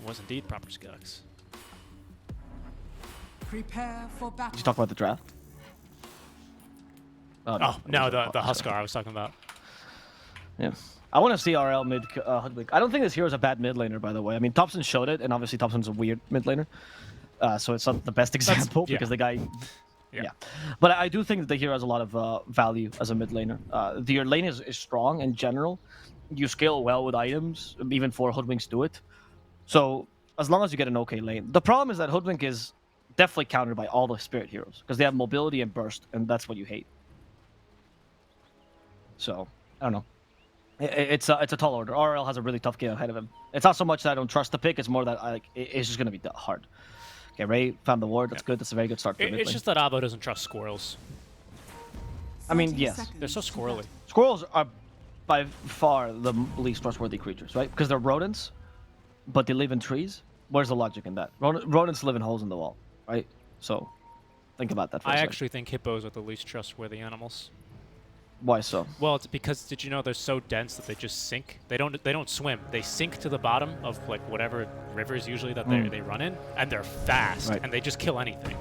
was indeed proper Skux. Prepare for battle. Did you talk about the draft? Oh, no, the Huskar I was talking about. Yeah. I want to see RL mid Hoodwink. I don't think this hero's a bad mid laner, by the way. I mean, Thompson showed it, and obviously Thompson's a weird mid laner. So it's not the best example because the guy... Yeah. But I do think that the hero has a lot of value as a mid laner. Your lane is strong in general. You scale well with items, even for Hoodwinks do it. So as long as you get an okay lane. The problem is that Hoodwink is definitely countered by all the spirit heroes because they have mobility and burst, and that's what you hate. So, I don't know. It's a tall order. RL has a really tough game ahead of him. It's not so much that I don't trust the pick, it's more that it's just going to be hard. Okay, Ray found the ward. That's good. That's a very good start for mid It's lane. just that Avo doesn't trust squirrels. I mean, yes. They're so squirrely. Squirrels are by far the least trustworthy creatures, right? Because they're rodents, but they live in trees. Where's the logic in that? Rodents live in holes in the wall, right? So, think about that for a second. actually think hippos are the least trustworthy animals. Why so? Well, it's because did you know they're so dense that they just sink? They don't swim. They sink to the bottom of like whatever rivers usually that they run in, and they're fast and they just kill anything,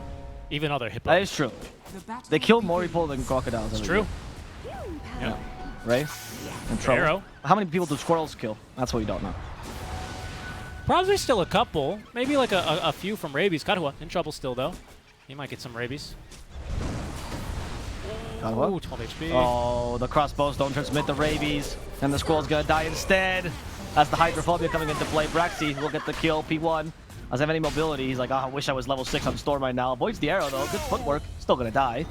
even other hippos. That is true. They kill more people than crocodiles. It's true. Yeah. Ray? In trouble. Arrow. How many people do squirrels kill? That's what you don't know. Probably still a couple. Maybe like a few from rabies. Kadua in trouble still though. He might get some rabies. Ooh, 12 HP. Oh, the crossbows don't transmit the rabies, and the squirrel's gonna die instead. That's the hydrophobia coming into play. Braxy will get the kill. P1 doesn't have any mobility. He's like, oh, I wish I was level 6 on Storm right now. Avoids the arrow though. Good footwork. Still gonna die.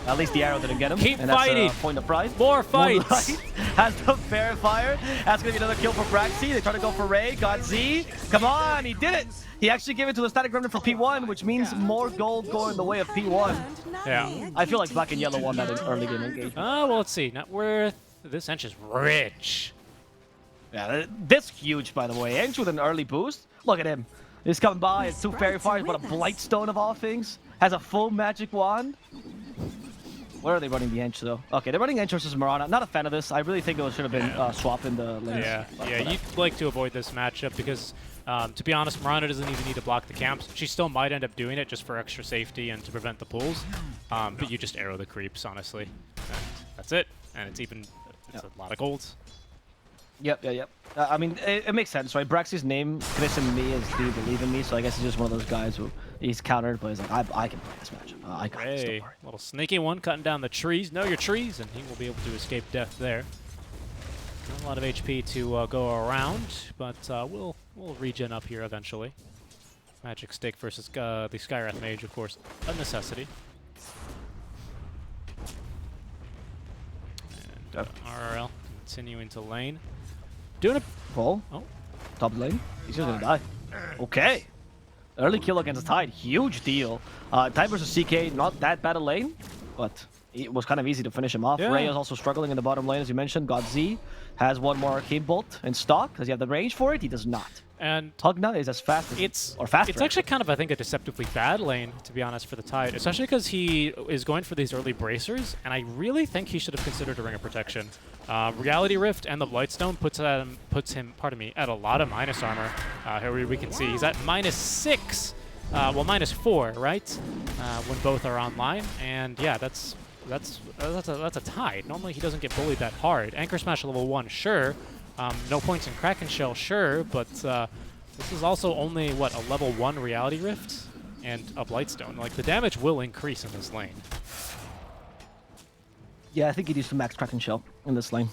At least the arrow didn't get him. Keep and fighting. That's a point of pride. More fights. Has the verifier. That's gonna be another kill for Braxy. They try to go for Ray. Got Z. Come on, he did it. He actually gave it to the static remnant for P1, which means more gold going the way of P1. Yeah. I feel like black and yellow won that in early game engagement. Well, let's see. Net worth. This Ench is rich. Yeah, this huge, by the way. Ench with an early boost. Look at him. He's coming by. Has 2 fairy fires, but a Blightstone of all things. Has a full magic wand. Where are they running the Ench, though? Okay, they're running Ench versus Mirana. Not a fan of this. I really think it should have been swap in the lanes. Yeah, you'd like to avoid this matchup because, to be honest, Mirana doesn't even need to block the camps. She still might end up doing it just for extra safety and to prevent the pulls. But you just arrow the creeps, honestly. And that's it. And it's a lot of golds. Yep. I mean, it makes sense, right? Braxy's name, Chris and me, is Do You Believe in Me? So I guess he's just one of those guys who he's countered, but he's like, I can play this matchup. I got this, don't worry. Little sneaky one cutting down the trees. Know your trees, and he will be able to escape death there. Not a lot of HP to go around, but we'll regen up here eventually. Magic Stick versus the Skywrath Mage, of course, a necessity. And RL continuing to lane. Doing a Pull. Oh. Top lane. He's just gonna die. Okay. Early kill against Tide. Huge deal. Tide versus CK, not that bad a lane, but it was kind of easy to finish him off. Yeah. Ray is also struggling in the bottom lane, as you mentioned. Got Z. Has one more Arcane Bolt in stock. Does he have the range for it? He does not. And Tugna is as fast as faster. It's actually kind of, I think, a deceptively bad lane, to be honest, for the Tide, especially because he is going for these early bracers, and I really think he should have considered a Ring of Protection. Reality Rift and the Blightstone puts him, at a lot of minus armor. Here we can see he's at -6, well, -4, right? When both are online, and yeah, that's a Tide. Normally he doesn't get bullied that hard. Anchor Smash level 1, sure. No points in Kraken Shell, sure, but this is also only, what, a level 1 Reality Rift and a Blightstone. Like, the damage will increase in this lane. Yeah, I think he needs to max Kraken Shell in this lane.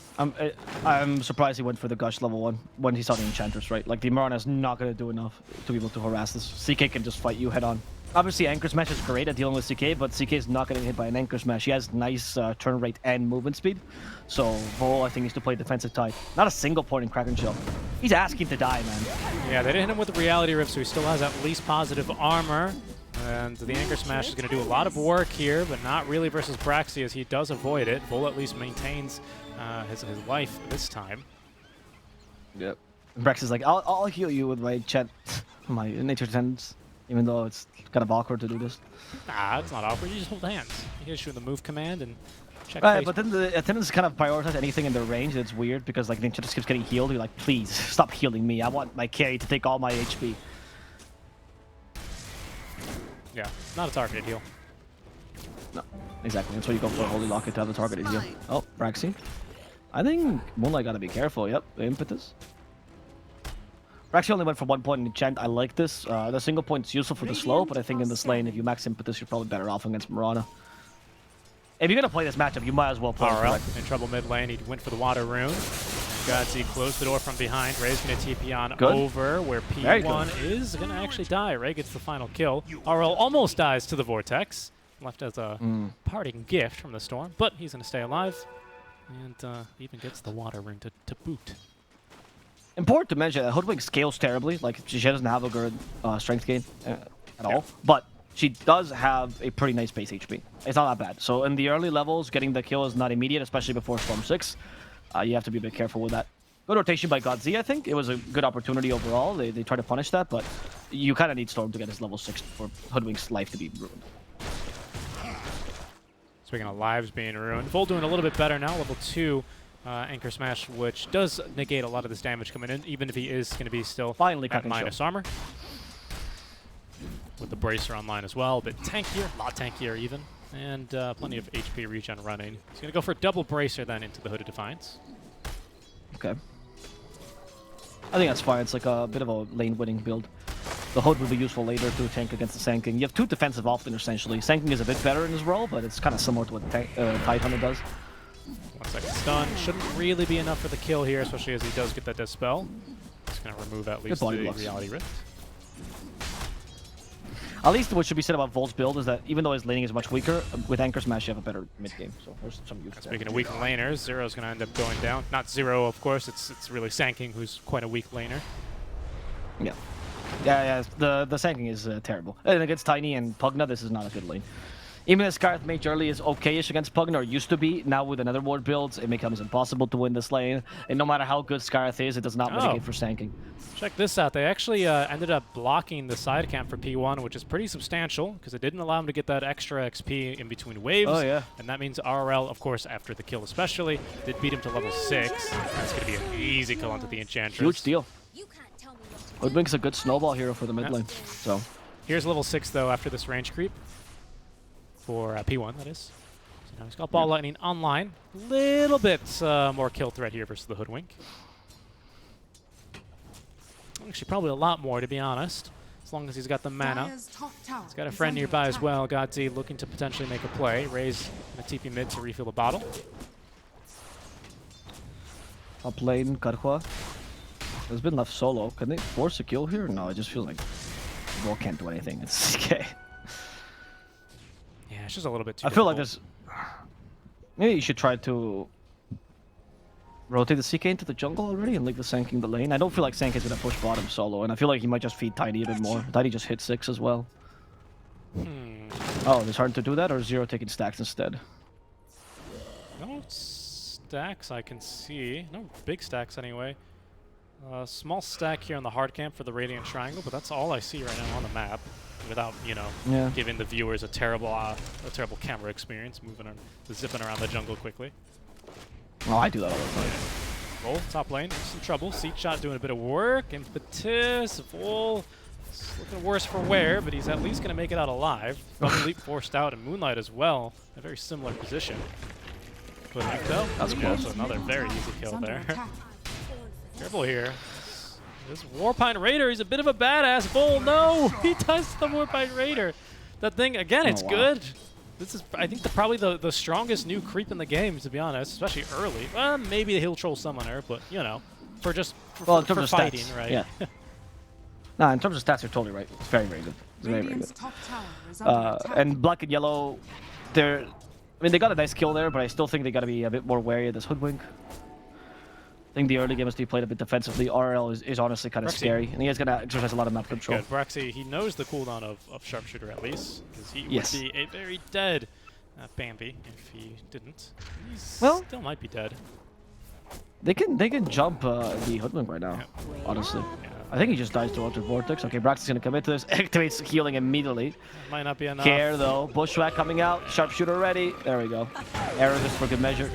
I'm surprised he went for the Gush level 1 when he saw the Enchantress, right? Like, the Mirana is not going to do enough to be able to harass this. CK can just fight you head on. Obviously, Anchor Smash is great at dealing with CK, but CK is not getting hit by an Anchor Smash. He has nice turn rate and movement speed. So, Vol, I think, needs to play defensive Tide. Not a single point in Kraken Shell. He's asking to die, man. Yeah, they didn't hit him with the Reality Rift, so he still has at least positive armor. And the Anchor Smash is going to do a lot of work here, but not really versus Braxy, as he does avoid it. Vol at least maintains his life this time. Yep. Braxy's like, I'll heal you with my my nature tends. Even though it's kind of awkward to do this. Nah, it's not awkward. You just hold hands. You hit you with the move command, and Check Right, but then the attendants kind of prioritize anything in their range. It's weird because like Ninja just keeps getting healed. You're like, please stop healing me. I want my carry to take all my HP. Yeah, not a targeted heal. No, exactly. That's why you go for a Holy Locket to have the targeted heal. Oh, Braxy. I think Moonlight gotta be careful. Yep, the impetus. Braxy only went for 1 point in enchant. I like this. The single point is useful for the slow, but I think in this lane, if you max impetus, you're probably better off against Mirana. If you're gonna play this matchup, you might as well play RL in trouble mid lane. He went for the water rune. Godsey closed the door from behind. Ray's gonna TP on over where P1 is gonna actually die. Ray gets the final kill. RL almost dies to the vortex. Left as a parting gift from the storm, but he's gonna stay alive. And even gets the water rune to boot. Important to mention that Hoodwink scales terribly. Like, she doesn't have a good strength gain at all. But she does have a pretty nice base HP. It's not that bad. So in the early levels, getting the kill is not immediate, especially before Storm 6. You have to be a bit careful with that. Good rotation by Godz, I think. It was a good opportunity overall. They try to punish that, but you kind of need Storm to get his level 6 for Hoodwink's life to be ruined. Speaking of lives being ruined, Vol doing a little bit better now, level 2 Anchor Smash, which does negate a lot of this damage coming in, even if he is going to be still finally at minus armor. With the Bracer online as well, a bit tankier, a lot tankier even, and plenty of HP regen running. He's going to go for a double Bracer then into the Hooded Defiance. Okay. I think that's fine. It's like a bit of a lane-winning build. The Hood would be useful later to tank against the Sand King. You have two defensive offlaners essentially. Sand King is a bit better in his role, but it's kind of similar to what Tide Hunter does. 1 second stun. Shouldn't really be enough for the kill here, especially as he does get that Dispel. Just going to remove at least the Reality Rift. At least what should be said about Volt's build is that even though his laning is much weaker, with Anchor Smash you have a better mid-game. So there's some use. Speaking of weak laners, Zero's going to end up going down. Not Zero, of course. It's really Sand King, who's quite a weak laner. Yeah. Yeah, the Sand King is terrible. And against Tiny and Pugna, this is not a good lane. Even as Scarth Mage early is okay-ish against Pugna, or used to be, now with another ward builds, it becomes impossible to win this lane. And no matter how good Scarth is, it does not mitigate for Sand King. Check this out. They actually ended up blocking the side camp for P1, which is pretty substantial, because it didn't allow him to get that extra XP in between waves. Oh, yeah. And that means RL, of course, after the kill especially, did beat him to level 6. That's going to be an easy kill onto the Enchantress. Huge deal. Hoodwink's a good snowball hero for the mid lane. So here's level 6, though, after this range creep. For P1, that is. So now he's got Ball Lightning online. Little bit more kill threat here versus the Hoodwink. Actually, probably a lot more, to be honest. As long as he's got the mana. He's got a friend nearby as well. Godzi looking to potentially make a play. Raise a TP mid to refill the bottle. Top lane, Karhua has been left solo. Can they force a kill here? No, I just feel like Vol can't do anything. It's okay. Yeah, it's just a little bit too difficult. Like there's... Maybe you should try to rotate the CK into the jungle already and leave the Sand King the lane. I don't feel like Sand King's gonna push bottom solo, and I feel like he might just feed Tiny a bit more. Tiny just hit 6 as well. Oh, it's hard to do that, or Zero taking stacks instead? No stacks I can see. No big stacks anyway. Small stack here on the hard camp for the Radiant Triangle, but that's all I see right now on the map. Without, you know, giving the viewers a terrible camera experience, zipping around the jungle quickly. Oh, I do that all the time. Vol, top lane, some trouble. Seat Shot doing a bit of work. Impetus, Vol, looking worse for wear, but he's at least going to make it out alive. Double Leap forced out, and Moonlight as well. A very similar position. But though, that's close. Another very easy kill there. Careful here. This Warpine Raider, he's a bit of a badass. Vol, no! He does the Warpine Raider. That thing, again, it's good. This is, I think, probably the strongest new creep in the game, to be honest, especially early. Maybe the Hill Troll Summoner, but, you know, for fighting, stats, right? Yeah. Nah, in terms of stats, you're totally right. It's very, very good. It's very, very good. And Black and Yellow, I mean, they got a nice kill there, but I still think they got to be a bit more wary of this Hoodwink. I think the early game has to be played a bit defensively. RL is honestly kind of scary, and he is going to exercise a lot of map control. Good. Braxy, he knows the cooldown of Sharpshooter at least, because he would be a very dead Bambi if he didn't. He still might be dead. They can jump the Hoodwink right now, honestly. Yeah, I think he just dies to Ultra Vortex. Okay, Brax is gonna commit to this. Activates healing immediately. Might not be enough. Care though. Bushwhack coming out. Sharpshooter ready. There we go. Arrow just for good measure.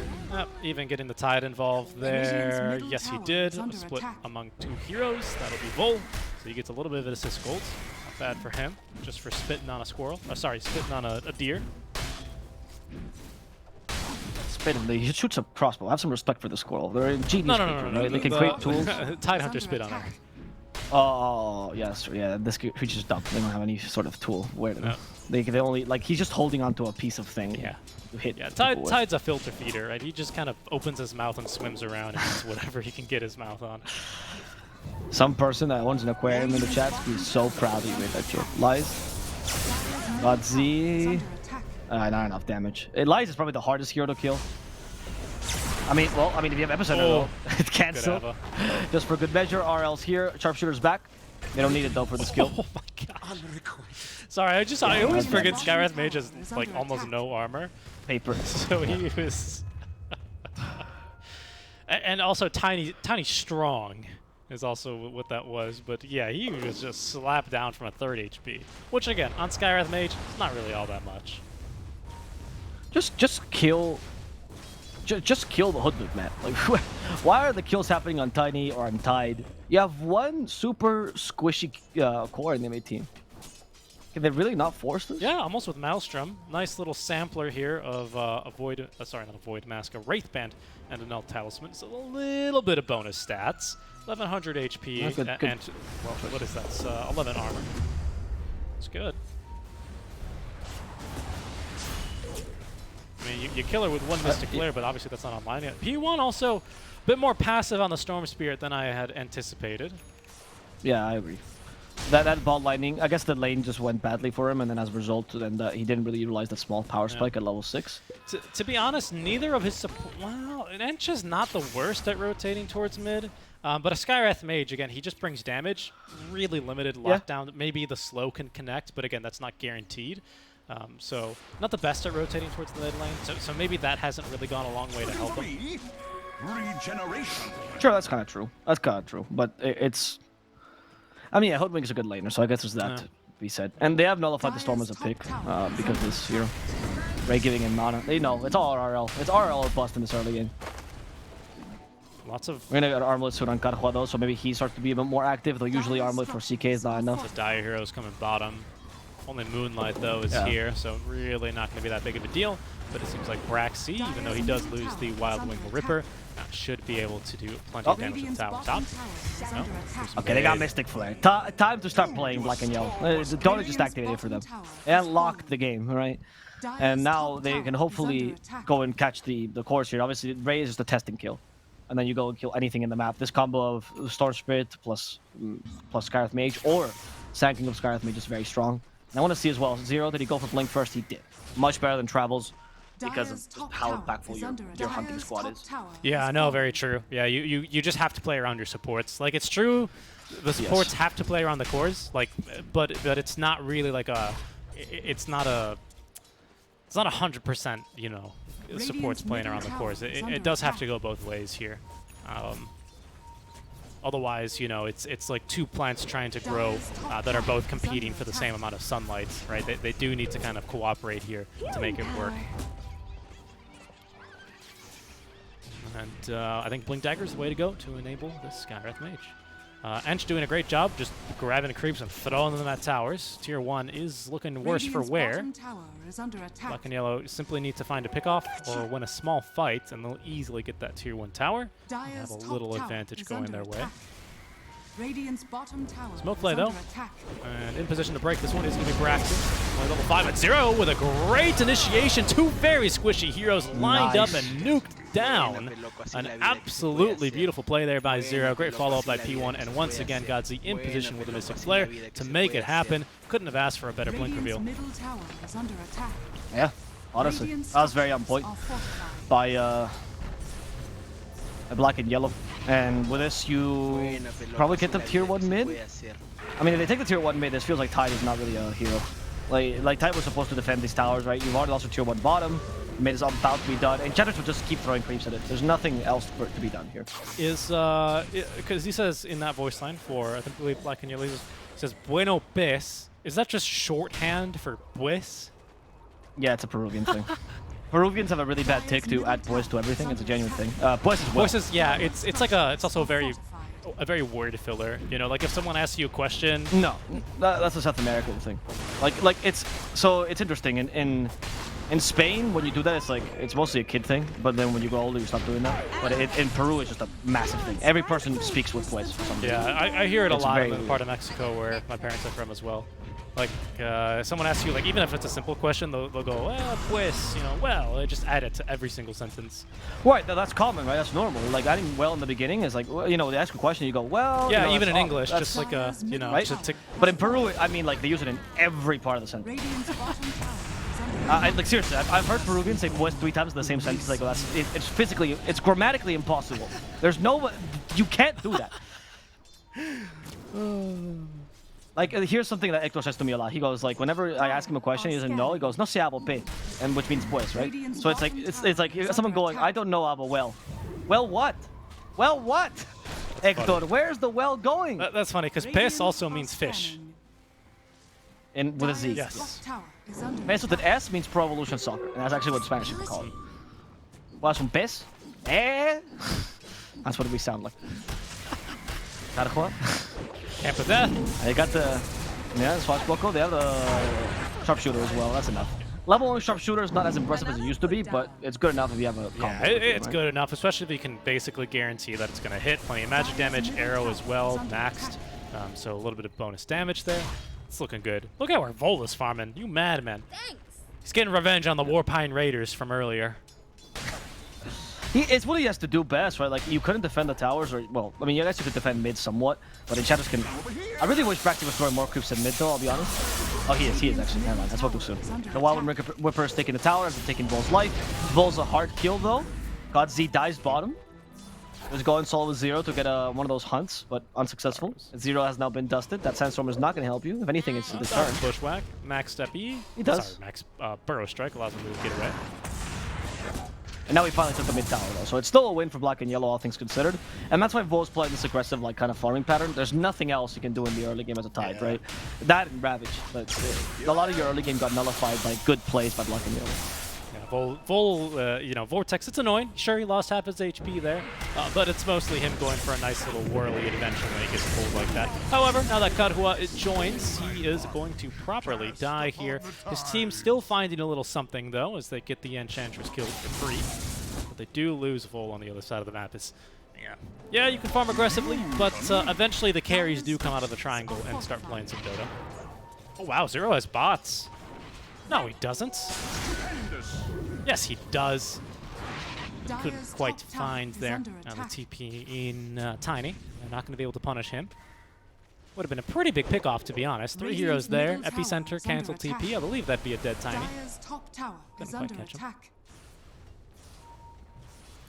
Even getting the Tide involved there. Yes, he did. Split among 2 heroes. That'll be Vol. So he gets a little bit of an assist gold. Not bad for him. Just for spitting on a squirrel. Sorry, spitting on a deer. Spitting. He shoots a crossbow. Have some respect for the squirrel. They're a genius creature, right? They can create tools. Tide Hunter spit on him. Oh, yes, yeah. This creature's dumb. They don't have any sort of tool. Where they only like he's just holding onto a piece of thing. Yeah. To hit. Yeah. Tide's a filter feeder, right? He just kind of opens his mouth and swims around and eats whatever he can get his mouth on. Some person that owns an aquarium in the chat is so proud he made that joke. Lies. Got Z. Not enough damage. Lies is probably the hardest hero to kill. I mean, if you have Epicenter, it cancel. Just for good measure, RL's here. Sharpshooter's back. They don't need it though for the skill. Oh my god. Sorry, I always forget Skywrath Mage has like almost no armor. Paper. So he was. And also tiny strong is also what that was. But yeah, he was just slapped down from a 3rd HP. Which again, on Skywrath Mage, it's not really all that much. Just kill. Just kill the Hoodwink, man. Like, why are the kills happening on Tiny or on Tide? You have one super squishy core in the MA team. Can they really not force this? Yeah, almost with Maelstrom. Nice little sampler here of a Void, sorry, not a Void Mask, a Wraith Band and a Null Talisman. So a little bit of bonus stats. 1100 HP good. And well, what is that? 11 armor. It's good. I mean, you kill her with 1 Mystic Flare, but obviously that's not online yet. P1 also a bit more passive on the Storm Spirit than I had anticipated. Yeah, I agree. That ball lightning, I guess the lane just went badly for him, and then as a result, then he didn't really utilize that small power spike at level 6. To be honest, neither of his support. Wow, Encha's not the worst at rotating towards mid, but a Skywrath Mage, again, he just brings damage. Really limited lockdown. Yeah. Maybe the slow can connect, but again, that's not guaranteed. So not the best at rotating towards the mid lane. So maybe that hasn't really gone a long way to help him. Regeneration. Sure, that's kind of true. That's kind of true, but it's. I mean, yeah, Hoodwink is a good laner, so I guess there's that to be said. And they have nullified the Storm as a pick because of this hero. Ray giving him mana. They know it's all RL. It's RL or bust in this early game. Lots of. We're gonna get Armlet soon on Carhua though, so maybe he starts to be a bit more active. Though usually Armlet for CK is not enough. The Dire heroes coming bottom. Only Moonlight though is here, so really not going to be that big of a deal. But it seems like Braxy, even though he does lose the Wild Wing Ripper, should be able to do plenty of damage with Tower top. No? Okay, they got Mystic Flare. Time to start playing black and yellow. Dota just activated for them. And locked the game, right? And now they can hopefully go and catch the course here. Obviously, Ray is just a testing kill. And then you go and kill anything in the map. This combo of Storm Spirit plus Skywrath Mage or Sand King of Skywrath Mage is very strong. And I want to see as well, Zero, did he go for Blink first? He did. Much better than Travels because of how impactful your hunting squad is. Yeah, I know, very true. Yeah, you just have to play around your supports. Like, it's true, the supports have to play around the cores, like, but it's not really like a, it's not 100%, you know, supports playing around the cores. It does have to go both ways here. Otherwise, you know, it's like 2 plants trying to grow that are both competing for the same amount of sunlight, right? They do need to kind of cooperate here to make it work. And I think Blink Dagger is the way to go to enable this Skywrath Mage. Ench doing a great job, just grabbing the creeps and throwing them at towers. Tier 1 is looking worse for wear. Black and Yellow simply need to find a pickoff or win a small fight, and they'll easily get that Tier 1 tower. Have a little advantage going their way. Smoke play though, and in position to break this one is going to be Braxton. Only level 5 at 0 with a great initiation. 2 very squishy heroes lined up and nuked down. An absolutely beautiful play there by Zero. Great follow-up by P1, and once again Godzi in position with a Mystic Flare to make it happen. Couldn't have asked for a better blink reveal. Yeah, honestly, that was very on point by Black and Yellow. And with this, you probably get the Tier 1 mid. I mean, if they take the Tier 1 mid, this feels like Tide is not really a hero. Like Tide was supposed to defend these towers, right? You've already lost your tier 1 bottom. Mid is about to be done, and Enchantress will just keep throwing creeps at it. There's nothing else for it to be done here. Is because he says in that voice line for I believe Black and Yellow, he says "Bueno pes." Is that just shorthand for pues? Yeah, it's a Peruvian thing. Peruvians have a really bad tick to add pues to everything. It's a genuine thing. Pues as well. Pues is, yeah, it's like it's also a very word filler. You know, like if someone asks you a question. No, that's a South American thing. Like it's interesting in Spain, when you do that, it's mostly a kid thing. But then when you grow older, you stop doing that. But in Peru, it's just a massive thing. Every person speaks with pues for some reason. Yeah, I hear it a lot in the part of Mexico where my parents are from as well. Like, someone asks you, like, even if it's a simple question, they'll go, well, pues, you know, well, they just add it to every single sentence. Right, that's common, right? That's normal. Like, adding well in the beginning is like, well, you know, they ask a question, you go, well. Yeah, you know, even in English, just like a, you know, right? But in Peru, I mean, like, they use it in every part of the sentence. Like, seriously, I've heard Peruvians say pues 3 times in the same sentence. Like, well, it's grammatically impossible. There's no, you can't do that. Like, here's something that Hector says to me a lot. He goes, like, whenever I ask him a question, he doesn't know. He goes, no se hablo pe, and which means pues, right? So it's like someone going, I don't know hablo well. Well, what? Well, what? Hector, where's the well going? That's funny, because pez also means fish. And with a Z. Yes. Pez with an S means Pro Evolution Soccer, and that's actually what Spanish people call it. What's un pez? Eh? That's what we sound like. Carhua? Camp of Death. I got the Swashbuckle. They have the Sharpshooter as well. That's enough. Level 1 Sharpshooter is not as impressive as it used to be, but it's good enough if you have a combo. Yeah, it's good enough, especially if you can basically guarantee that it's going to hit. Plenty of magic damage, arrow as well, maxed. So a little bit of bonus damage there. It's looking good. Look at where Vola's farming. You madman. He's getting revenge on the Warpine Raiders from earlier. It's what he has to do best, right? Like, you couldn't defend the towers, or, well, I mean, you guys could defend mid somewhat, but Enchantress can... I really wish Bracty was throwing more creeps in mid, though, I'll be honest. Oh, he is actually. Never mind, that's what too soon. The Wild Whipper is taking the tower, ends up taking Vol's life. Vol's a hard kill, though. God Z dies bottom. He was going solo with Zero to get one of those hunts, but unsuccessful. Zero has now been dusted. That Sandstorm is not going to help you. If anything, it's the turn. Bushwhack, max step E. He does. Sorry, max Burrow Strike allows him to get away. And now he finally took the mid tower, though. So it's still a win for Black and Yellow, all things considered. And that's why Vol's playing this aggressive, like, kind of farming pattern. There's nothing else you can do in the early game as a Tide, right? That and Ravage. But a lot of your early game got nullified by good plays by Black and Yellow. Yeah, you know, Vortex, it's annoying. Sure, he lost half his HP there, but it's mostly him going for a nice little whirly adventure when he gets pulled like that. However, now that Carhua joins, he is going to properly die here. His team still finding a little something, though, as they get the Enchantress killed for free. But they do lose Vol on the other side of the map. Yeah, you can farm aggressively, but eventually the carries do come out of the triangle and start playing some Dota. Oh, wow, Zero has bots. No, he doesn't. Yes, he does. Couldn't quite find there on the TP in Tiny. They're not going to be able to punish him. Would have been a pretty big pick-off, to be honest. 3 heroes there. Epicenter, cancel TP. I believe that'd be a dead Tiny. Couldn't quite catch him.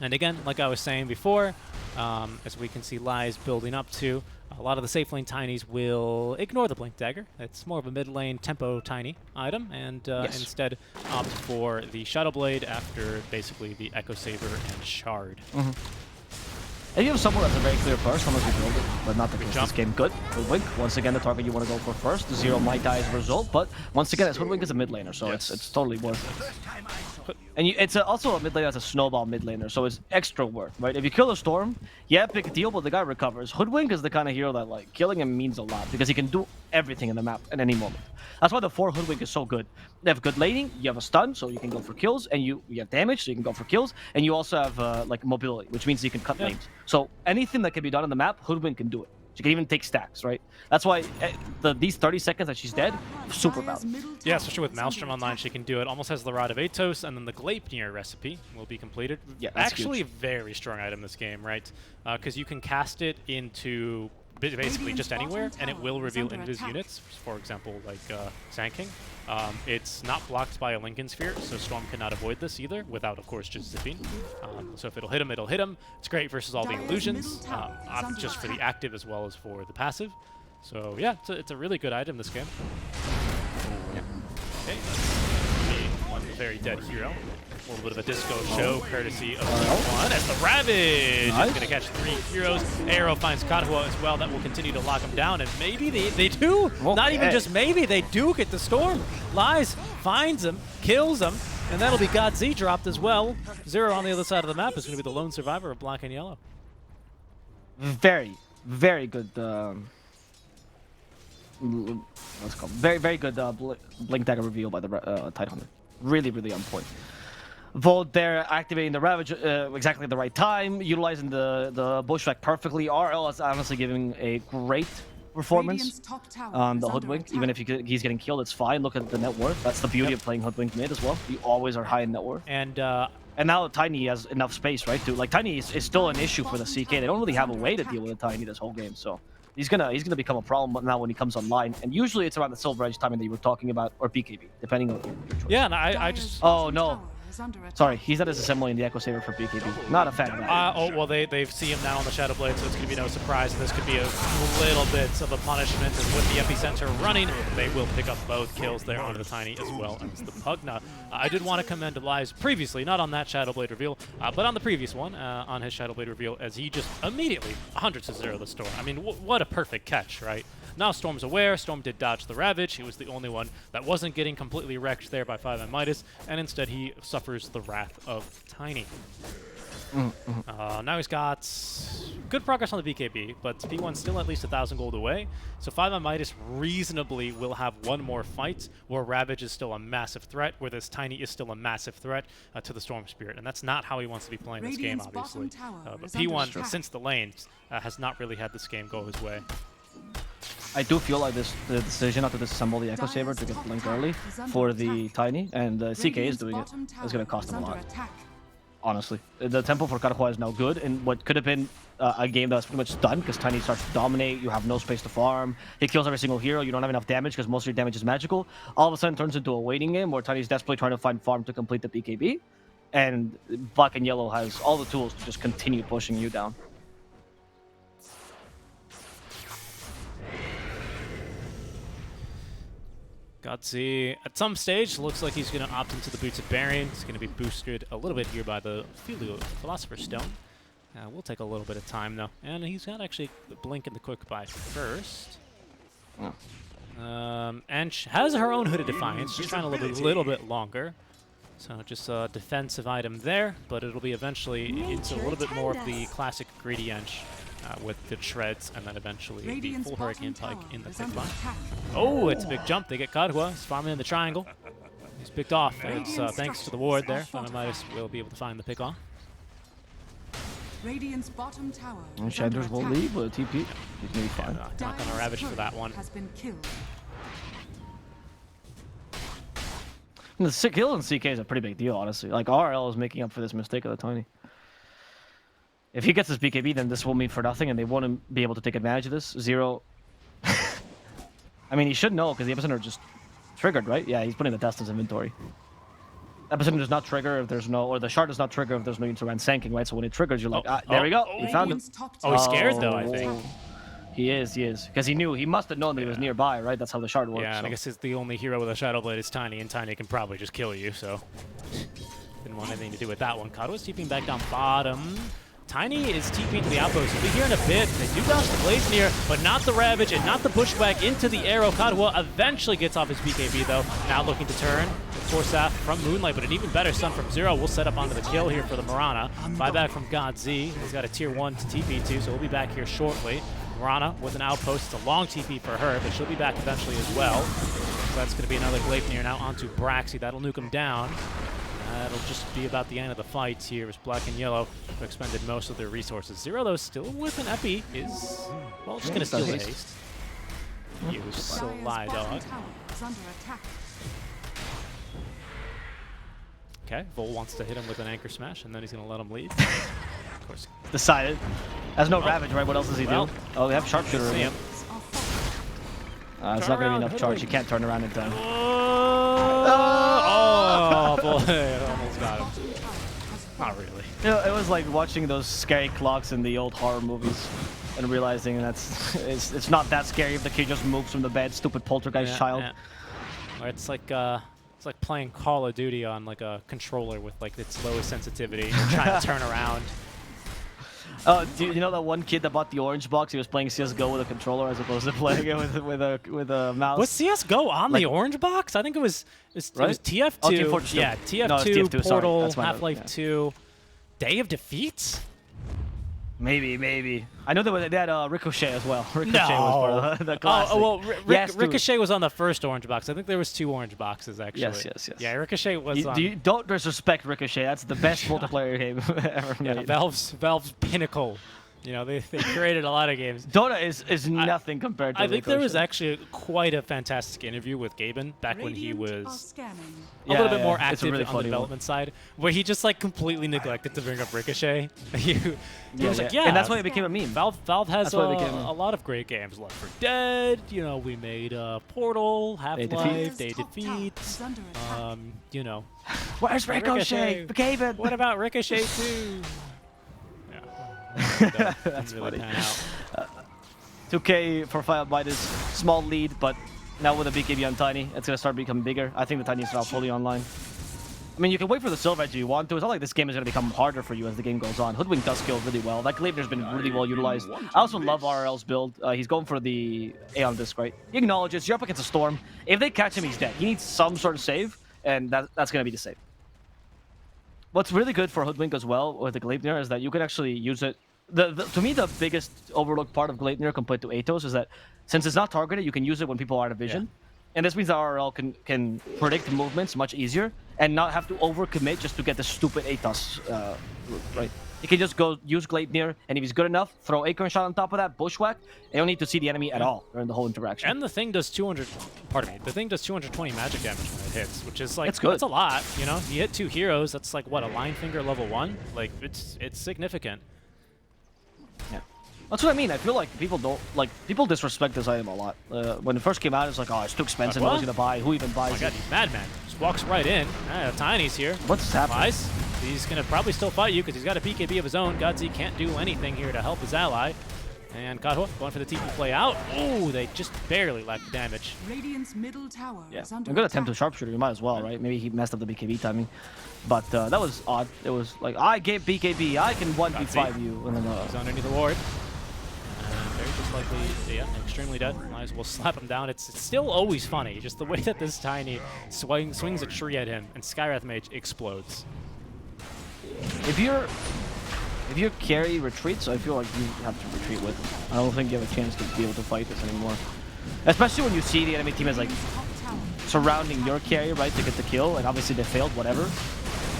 And again, like I was saying before, as we can see Lies building up to, a lot of the safe lane Tinies will ignore the Blink Dagger. It's more of a mid lane tempo Tiny item, and instead opt for the Shadow Blade after basically the Echo Saber and Shard. And you have someone that's a very clear first, unless you build it, but not the case this game. Good. Hoodwink, once again, the target you want to go for first. Zero might die as a result, but once again, Hoodwink is a mid laner, so it's totally worth it. And it's also a mid laner that's a snowball mid laner, so it's extra worth, right? If you kill a Storm, yeah, big deal, but the guy recovers. Hoodwink is the kind of hero that, like, killing him means a lot, because he can do everything in the map at any moment. That's why the 4 Hoodwink is so good. They have good laning, you have a stun, so you can go for kills, and you have damage, so you can go for kills, and you also have, like, mobility, which means you can cut lanes. So anything that can be done on the map, Hoodwink can do it. She can even take stacks, right? That's why these 30 seconds that she's dead, super valuable. Yeah, especially with Maelstrom online, she can do it. Almost has the Rod of Atos, and then the Gleipnir recipe will be completed. Yeah, that's actually huge. A very strong item this game, right? Because you can cast it into basically just anywhere, and it will reveal invis units. For example, like Sand King. It's not blocked by a Lincoln Sphere, so Storm cannot avoid this either, without, of course, just zipping. So if it'll hit him, it'll hit him. It's great versus all the illusions, just for the active as well as for the passive. So yeah, it's a really good item this game. Yeah. very dead hero. A little bit of a disco show, courtesy of one as the Ravage is going to catch 3 heroes. Arrow finds Kadhua as well. That will continue to lock him down, and maybe they do. Okay. Not even just maybe, they do get the Storm. Lies, finds him, kills him, and that'll be GodZ dropped as well. Zero on the other side of the map is going to be the lone survivor of black and yellow. Very, very good. What's it called? Very, very good Blink Dagger reveal by the Tidehunter. Really, really on point. Volt there activating the Ravage exactly at the right time, utilizing the Bushwhack perfectly. RL is honestly giving a great performance on the Hoodwink. Even if he's getting killed, it's fine. Look at the net worth. That's the beauty of playing Hoodwink mid as well. You always are high in net worth. And now Tiny has enough space, right? Like Tiny is still an issue for the CK. They don't really have a way to deal with a Tiny this whole game, so he's gonna become a problem now when he comes online. And usually it's around the Silver Edge timing that you were talking about, or BKB, depending on your choice. Yeah, and I just... Oh no. Sorry, he's at his assembly in the Echo Saver for BKB. Not a fan of that. Oh, well, they see him now on the Shadow Blade, so it's going to be no surprise. And this could be a little bit of a punishment. And with the Epicenter running, they will pick up both kills there onto the Tiny as well as the Pugna. I did want to commend Elias previously, not on that Shadow Blade reveal, but on the previous one, on his Shadow Blade reveal, as he just immediately 100-0 the Storm. I mean, what a perfect catch, right? Now Storm's aware. Storm did dodge the Ravage. He was the only one that wasn't getting completely wrecked there by 5ManMidas, and instead he suffers the wrath of Tiny. Now he's got good progress on the BKB, but P1's still at least 1,000 gold away, so 5ManMidas reasonably will have one more fight where Ravage is still a massive threat, where this Tiny is still a massive threat to the Storm Spirit, and that's not how he wants to be playing this game, obviously. But P1, since the lanes, has not really had this game go his way. I do feel like the decision not to disassemble the Echo Saber to get Blink early for the Tiny, and CK is doing it, is going to cost him a lot. Honestly. The tempo for Kadhua is now good, and what could have been a game that was pretty much done, because Tiny starts to dominate, you have no space to farm, he kills every single hero, you don't have enough damage because most of your damage is magical, all of a sudden turns into a waiting game where Tiny's desperately trying to find farm to complete the BKB, and Black and Yellow has all the tools to just continue pushing you down. GodZ, at some stage, looks like he's going to opt into the Boots of Bearing. He's going to be boosted a little bit here by the Philosopher's Stone. We'll take a little bit of time, though. And he's got actually the Blink and the Quick Buy first. And has her own Hooded Defiance. She's trying to live a little bit longer. So just a defensive item there, but it'll be eventually into a little bit more of the classic greedy Ench. With the Shreds, and then eventually the full Hurricane Pike in the Quick Buy. Oh, it's a big jump. They get Kadhua. He's farming in the triangle. He's picked off. It's thanks to the ward there. 5ManMidas will be able to find the pick off. Radiant's bottom tower. Chandler's will leave with a TP. He's going to be fine. Not going to Ravage for that one. The kill in CK is a pretty big deal, honestly. Like, RL is making up for this mistake of the Tiny. If he gets his BKB, then this will mean for nothing, and they won't be able to take advantage of this. Zero. I mean, he should know, because the Epicenter just triggered, right? Yeah, he's putting the test in his inventory. Epicenter does not trigger if there's no, or the shard does not trigger if there's no use around sanking, right? So when it triggers, you're like, there we go, he found him. Oh, he's scared, though, I think. He is, because he knew, he must have known that he was nearby, right? That's how the shard works. Yeah, and I guess it's the only hero with a Shadow Blade is Tiny, and Tiny can probably just kill you, so didn't want anything to do with that one. Kadhua's TPing back down bottom. Tiny is TPing to the outpost. We'll be here in a bit. They do dodge the Blazing, but not the Ravage and not the Bushwhack into the arrow. Kadhua eventually gets off his BKB, though. Now looking to turn. Forsath from Moonlight, but an even better stun from Zero. We'll set up onto the kill here for the Mirana. Buyback from GodZ. He's got a tier 1 to TP to, so we'll be back here shortly. Mirana with an outpost. It's a long TP for her, but she'll be back eventually as well. So that's going to be another Gleipnir now onto Braxy. That'll nuke him down. That'll just be about the end of the fight here as Black and Yellow have expended most of their resources. Zero, though, still with an Epi is, well, just going to steal the haste. You sly dog. Okay, Vol wants to hit him with an Anchor Smash, and then he's going to let him leave. Of course. Decided. Has no Ravage, right? What else does he do? Oh, they have Sharpshooter. See him. It's not going to be enough charge. You can't turn around in time. Oh, boy. It almost got him. Not really. You know, it was like watching those scary clocks in the old horror movies and realizing it's not that scary if the kid just moves from the bed, stupid poltergeist child. Yeah. Or it's like It's like playing Call of Duty on like a controller with like its lowest sensitivity. You're trying to turn around. Do you know that one kid that bought the orange box? He was playing CS:GO with a controller as opposed to playing it with a mouse. Was CS:GO on the orange box? I think it was TF2. Oh, Team Fortress 2. Yeah, TF2, No, it's TF2, sorry. Portal, That's my note, Half-Life yeah. 2, Day of Defeats. Maybe. I know they had Ricochet as well. Ricochet was part of the classic. Oh, well, Yes, Ricochet was on the first orange box. I think there was 2 orange boxes, actually. Yes. Yeah, Ricochet was on... Don't disrespect Ricochet. That's the best multiplayer game ever made. Valve's pinnacle. You know, they created a lot of games. Dota is nothing compared to I think there was Ricochet. actually quite a fantastic interview with Gaben back when he was a Yeah, little bit more it's a active really on the funny development side, where he just like completely neglected to bring up Ricochet. he was like, yeah, and that's why it became a meme. Valve has That's why it became a lot of great games. Left 4 Dead, you know, we made Portal, Half-Life, Day Defeats, you know. Where's Ricochet? Gaben. What about Ricochet 2? That's really funny. pan out. 2K for 5ManMidas, small lead, but now with a BKB on Tiny, it's going to start becoming bigger. I think the Tiny is now fully online. I mean, you can wait for the silver edge if you want to. It's not like this game is going to become harder for you as the game goes on. Hoodwink does kill really well. That Gleipnir's been really well utilized. I also love RL's build. He's going for the Aeon Disc, right? He acknowledges you're up against a Storm. If they catch him, he's dead. He needs some sort of save, and that's going to be the save. What's really good for Hoodwink as well with the Gleipnir is that you can actually use it. To me, the biggest overlooked part of Gleipnir compared to Atos is that since it's not targeted, you can use it when people are out of vision. Yeah. And this means that RL can predict movements much easier and not have to overcommit just to get the stupid Atos right. You can just go use Gleipnir, and if he's good enough, throw Acorn Shot on top of that, bushwhack. You don't need to see the enemy at all during the whole interaction. And the thing does 220 magic damage when it hits, which is like, it's good. That's a lot, you know? You hit 2 heroes, that's like, what, a Line Finger level 1? Like, it's significant. Yeah. That's what I mean. I feel like people disrespect this item a lot. When it first came out, it's like, oh, it's too expensive, nobody's gonna buy, who even buys oh my God, he's Madman. Just walks right in. Tiny's here. What's happening? Nice. He's going to probably still fight you because he's got a BKB of his own. Godzi can't do anything here to help his ally. And Godhoof going for the TP play out. Oh, they just barely lacked damage. Radiant's middle tower is under a good attempt to sharpshooter. You might as well, right? Maybe he messed up the BKB timing. But that was odd. It was like, I gave BKB. I can 1v5 you. And then, he's underneath the ward. Very just likely, yeah, extremely dead. Might as well slap him down. It's still always funny. Just the way that this Tiny swings a tree at him and Skywrath Mage explodes. If your carry retreats, I feel like you have to retreat with him. I don't think you have a chance to be able to fight this anymore. Especially when you see the enemy team is like surrounding your carry, right, to get the kill, and obviously they failed, whatever.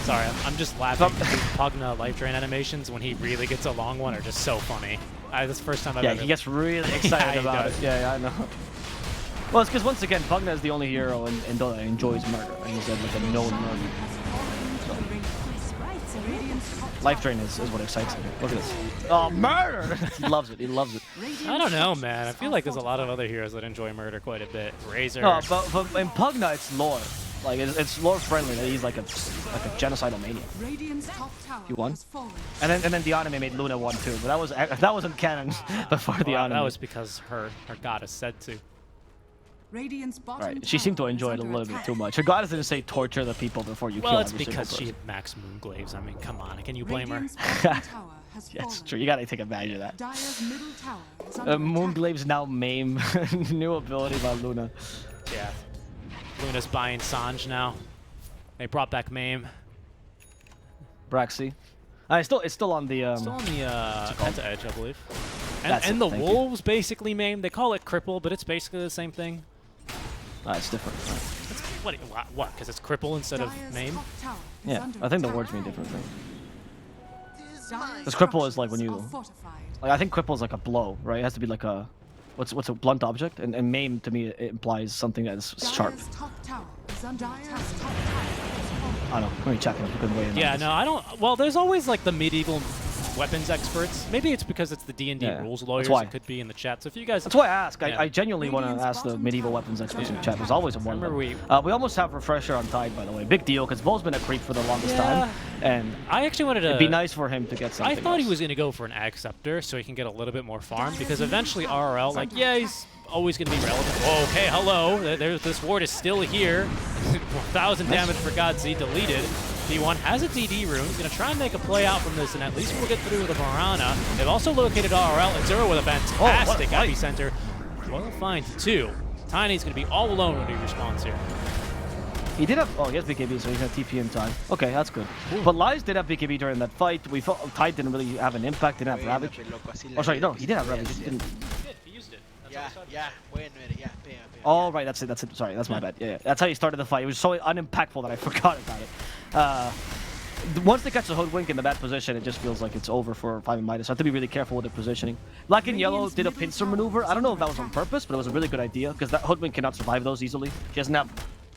Sorry, I'm just laughing. Pugna life drain animations when he really gets a long one are just so funny. That's the first time I've ever... Yeah, he gets really excited about it. Yeah, I know. Well, it's because once again, Pugna is the only hero in Dota that enjoys murder, and he's like a known murder. Life drain is what excites him. Look at this. Oh, murder! He loves it. He loves it. I don't know, man. I feel like there's a lot of other heroes that enjoy murder quite a bit. Razor. No, but in Pugna, it's lore. Like it's lore friendly. That he's like a genocidal maniac. He won. And then the anime made Luna 1 too, but that wasn't canon before the anime. That was because her goddess said to. Right, she seemed to enjoy it a little bit too much. Her goddess didn't say torture the people before you kill every single person. Well, it's because she had max Moonglaves. I mean, come on, can you blame her? Yes, true. You gotta take advantage of that. Moonglaves now MAME. New ability by Luna. Yeah. Luna's buying Sanj now. They brought back MAME. Braxy. It's still on the Penta Edge, I believe. And the Wolves basically MAME. They call it Cripple, but it's basically the same thing. It's different. What? Because it's Cripple instead of MAME? Yeah, I think the words mean different things. Because Cripple is like when you... Like, I think Cripple is like a blow, right? It has to be like a... What's a blunt object? And MAME, to me, it implies something that is sharp. I don't know. Let me check it. Yeah, no, I don't... Well, there's always like the medieval weapons experts. Maybe it's because it's the D&D rules lawyers. It could be in the chat. So if you guys... That's why I ask. I genuinely want to ask the medieval weapons experts in the chat. There's always a one. We almost have Refresher on Tide, by the way. Big deal, because Vol's been a creep for the longest time. And I actually wanted to... It'd be nice for him to get something I thought he was going to go for an Acceptor so he can get a little bit more farm, because eventually RL, like, yeah, he's always going to be relevant. Okay, hello. This ward is still here. 1,000 damage for Godzi deleted. P1 has a DD rune. He's going to try and make a play out from this, and at least we'll get through with a Marana. They've also located RL and Zero with a fantastic epicenter. Well, find 2. Tiny's going to be all alone when he responds here. He did have, he has BKB, so he's going to TP in time. Okay, that's good. Ooh. But Lies did have BKB during that fight. We thought Tide didn't really have an impact, didn't have Ravage. Oh, sorry, no, he did have Ravage. He didn't. He used it. Oh, right, that's it. Sorry, that's my bad. Yeah, that's how he started the fight. It was so unimpactful that I forgot about it. Once they catch the Hoodwink in the bad position, it just feels like it's over for 5ManMidas. So I have to be really careful with the positioning. Black and Yellow did a pincer maneuver. I don't know if that was on purpose, but it was a really good idea, because that Hoodwink cannot survive those easily.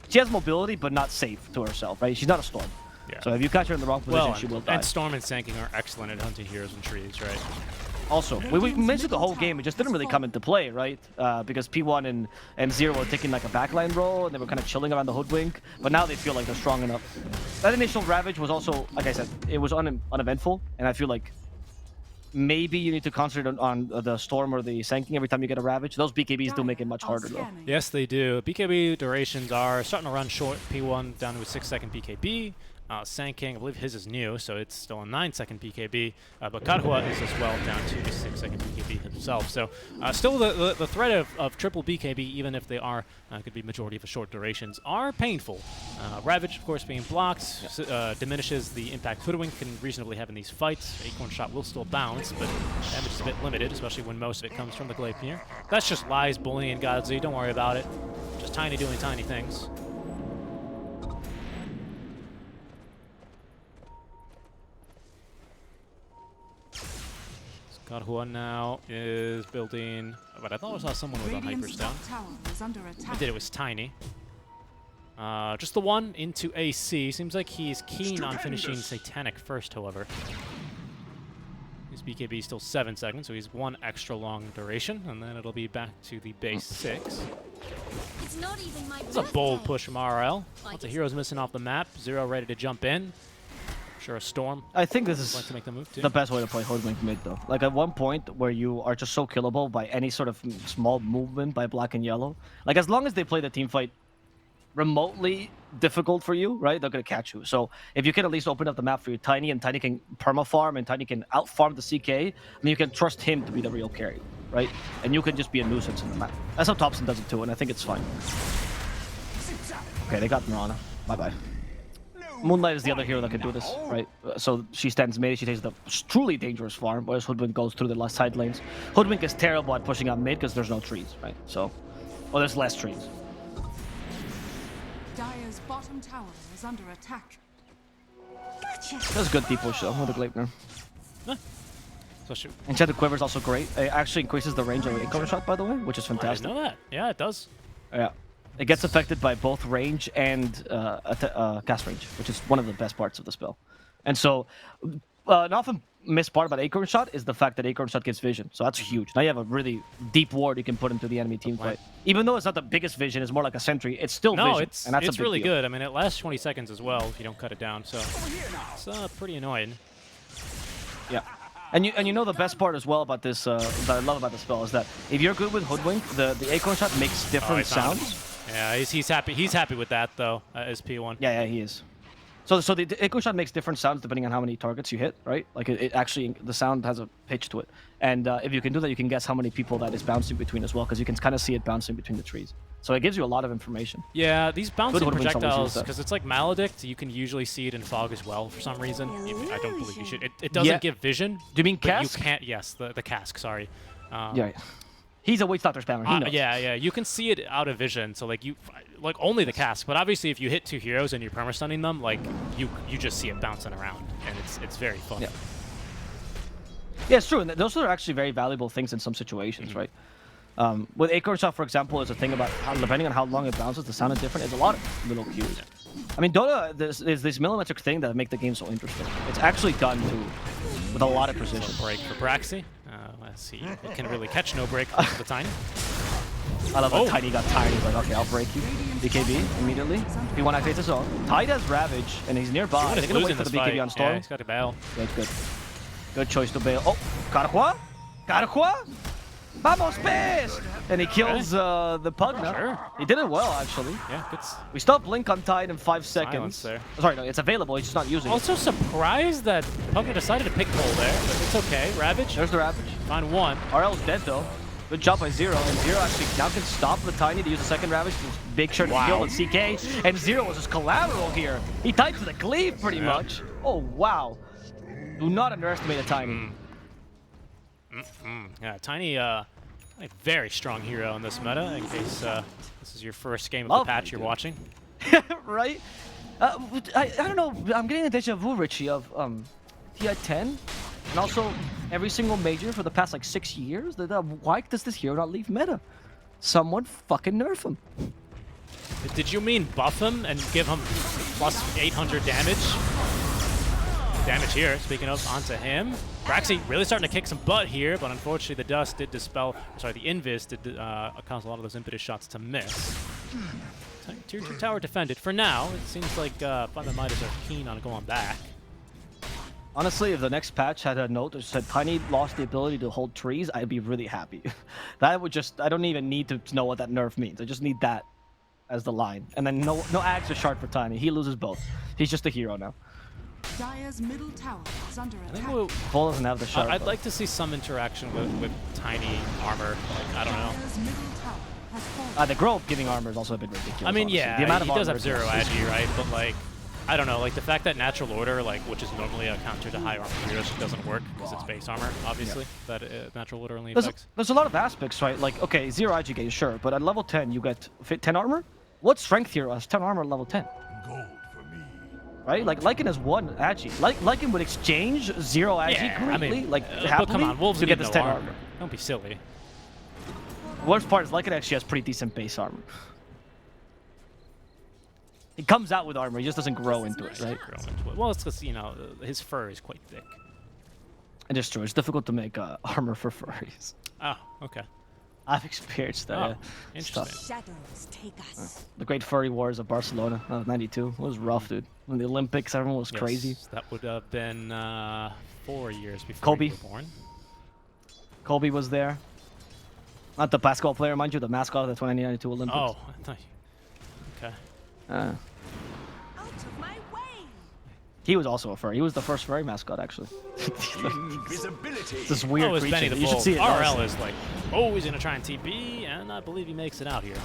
She has mobility, but not safe to herself, right? She's not a Storm. Yeah. So if you catch her in the wrong position, she will die. And Storm and Sanking are excellent at hunting heroes and trees, right? Also, we mentioned the whole game, it just didn't really come into play, right? Because P1 and Zero were taking like a backline role, and they were kind of chilling around the Hoodwink, but now they feel like they're strong enough. That initial Ravage was also, like I said, it was uneventful, and I feel like maybe you need to concentrate on the Storm or the Sanking every time you get a Ravage. Those BKBs do make it much harder, though. Yes, they do. BKB durations are starting to run short. P1 down to a 6-second BKB. Sanking, I believe his is new, so it's still a 9-second BKB. But Karhua is as well down to a 6-second BKB himself. So still the threat of triple BKB, even if they are could be majority of the short durations, are painful. Ravage, of course, being blocked diminishes the impact Hoodwink can reasonably have in these fights. Acorn Shot will still bounce, but damage is a bit limited, especially when most of it comes from the Glapier. That's just Lies bullying Godzi. Don't worry about it. Just Tiny doing tiny things. Karhua now is building, but I thought I saw someone with a Hyperstone. I did, it was Tiny. Just the one into AC. Seems like he's keen on finishing Satanic first, however. His BKB is still 7 seconds, so he's 1 extra long duration, and then it'll be back to the base 6. It's not even my It's a bold push from RL. Lots of heroes missing off the map. Zero ready to jump in. Sure, a Storm. I think this is like to make the move too. The best way to play Hoodwink mid, though. Like, at one point where you are just so killable by any sort of small movement by Black and Yellow. Like, as long as they play the team fight remotely difficult for you, right, they're going to catch you. So if you can at least open up the map for your Tiny, and Tiny can perma-farm, and Tiny can out-farm the CK, then you can trust him to be the real carry, right? And you can just be a nuisance in the map. That's how Thompson does it too, and I think it's fine. Okay, they got Marana. Bye-bye. Moonlight is the other hero that can do this, right? So she stands mid, she takes the truly dangerous farm, whereas Hoodwink goes through the last side lanes. Hoodwink is terrible at pushing out mid because there's no trees, right? So, well, there's less trees. Dire's bottom tower is under attack. Gotcha. That's a good deep push though, with the Gleipnir. So shoot. Enchanted Quiver is also great. It actually increases the range of the Acorn Shot, by the way, which is fantastic. I didn't know that. Yeah, it does. Yeah. It gets affected by both range and cast range, which is one of the best parts of the spell. And so, an often missed part about Acorn Shot is the fact that Acorn Shot gives vision. So that's huge. Now you have a really deep ward you can put into the enemy team fight. Even though it's not the biggest vision, it's more like a sentry, it's still vision. No, it's really good. I mean, it lasts 20 seconds as well if you don't cut it down. So it's pretty annoying. Yeah. And you know the best part as well about this, that I love about the spell, is that if you're good with Hoodwink, the Acorn Shot makes different sounds. Yeah, he's happy. He's happy with that though, as P1. Yeah, he is. So the Acorn Shot makes different sounds depending on how many targets you hit, right? Like it actually, the sound has a pitch to it. And if you can do that, you can guess how many people that is bouncing between as well, because you can kind of see it bouncing between the trees. So it gives you a lot of information. Yeah, these bouncing projectiles, because it's like Maledict, you can usually see it in fog as well for some reason. I don't believe you should. It doesn't give vision. Do you mean cask? You can't. Yes, the cask. Sorry. Yeah. He's a weight stopper spammer. He knows. Yeah. You can see it out of vision. So like only the cask. But obviously, if you hit 2 heroes and you're perma-stunning them, like you just see it bouncing around, and it's very fun. Yeah. Yeah, it's true. And those are actually very valuable things in some situations, right? With Acorn Shot, for example, is a thing about how, depending on how long it bounces, the sound is different. There's a lot of little cues. I mean, Dota, there's this millimetric thing that make the game so interesting. It's actually done with a lot of precision. Break for Braxy. Let's see. It can really catch no break for the Tiny. I love how Tiny got tired. He's like, okay, I'll break you. BKB immediately. P1 activates his own. Tide has Ravage, and he's nearby. They're gonna wait for the BKB on Storm. Yeah, he's got to bail. Good. Good choice to bail. Oh, Karhua? Karhua? Vamos, Space! And he kills the Pug now. Sure. He did it well, actually. Yeah, good. We still have Blink on Tide in 5 seconds. Silence there. Sorry, no, it's available. He's just not using it. Also surprised that Pugna decided to pick Pole there, but it's okay. Ravage. There's the Ravage. Find one. RL's dead, though. Good job by Zero. And Zero actually now can stop the Tiny to use the second Ravage to make sure to kill with CK. And Zero was just collateral here. He tied to the cleave, pretty much. Oh, wow. Do not underestimate a Tiny. Yeah, Tiny, a very strong hero in this meta, in case this is your first game of the patch you're watching. Right? I don't know. I'm getting a deja vu, Richie, of he had 10, and also every single major for the past like 6 years. Why does this hero not leave meta? Someone fucking nerf him. Did you mean buff him and give him plus 800 damage? Damage here, speaking of, onto him. Braxy really starting to kick some butt here, but unfortunately the Dust did dispel, sorry, the Invis did cause a lot of those impetus shots to miss. Tier 2 tower defended. For now, it seems like 5ManMidas are keen on going back. Honestly, if the next patch had a note that said Tiny lost the ability to hold trees, I'd be really happy. That would just, I don't even need to know what that nerf means. I just need that as the line. And then no Axe or Shard for Tiny. He loses both. He's just a hero now. Dire's middle tower is under attack. Cole doesn't have the Shard. I'd like to see some interaction with Tiny armor. Like, I don't know. Dire's middle tower has fallen. The Grove giving armor is also a bit ridiculous. I mean, honestly. yeah, the amount of he does armor have zero agi, right? But like, I don't know, like the fact that natural order, like which is normally a counter to high armor heroes, doesn't work because it's base armor, obviously. Yeah. That natural order only affects. There's a lot of aspects, right? Like, okay, zero agi gain, sure, but at level 10 you get 10 armor. What strength hero has 10 armor at level 10? Gold for me. Right? Like Lycan has 1 agi. Lycan would exchange 0 agi greatly, I mean, like but happily, come on, Wolves to get need this no 10 armor. armor. Don't be silly. The worst part is Lycan actually has pretty decent base armor. He comes out with armor, he just doesn't grow into it, right? Well, it's because, you know, his fur is quite thick. And it's true, it's difficult to make armor for furries. Oh, okay. I've experienced that. Interesting. Shadows take us. The Great Furry Wars of Barcelona, 92. It was rough, dude. When the Olympics, everyone was crazy. That would have been 4 years before Kobe. you were born. Kobe was there. Not the basketball player, mind you, the mascot of the 1992 Olympics. Oh, I thought you... Okay. Out of my way. He was also a furry. He was the first furry mascot, actually. Invisibility. It's this weird Oh, it's creature. Benny the You Bull. should see it. RL is like, oh, he's going to try and TP, and I believe he makes it out here.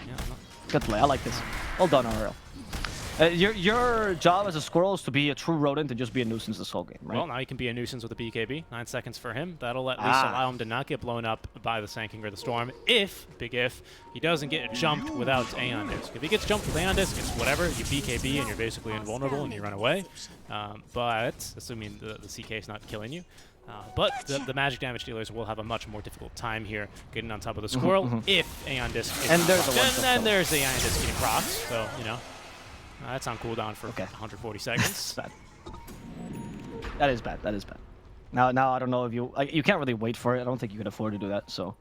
Yeah, Good play. I like this. Well done, RL. Your job as a squirrel is to be a true rodent and just be a nuisance this whole game, right? Well, now he can be a nuisance with a BKB. 9 seconds for him. That'll at least allow him to not get blown up by the Sanking or the Storm. If, big if, he doesn't get jumped without Aeon Disc. If he gets jumped with Aeon Disc, it's whatever. You BKB and you're basically invulnerable and you run away. But, assuming the CK is not killing you. But the magic damage dealers will have a much more difficult time here getting on top of the squirrel if Aeon Disc is And there's the one. and then there's the Aeon Disc getting procs. So, you know. That's on cooldown for 140 seconds. Bad. That is bad. That is bad. Now I don't know if you can't really wait for it. I don't think you can afford to do that. So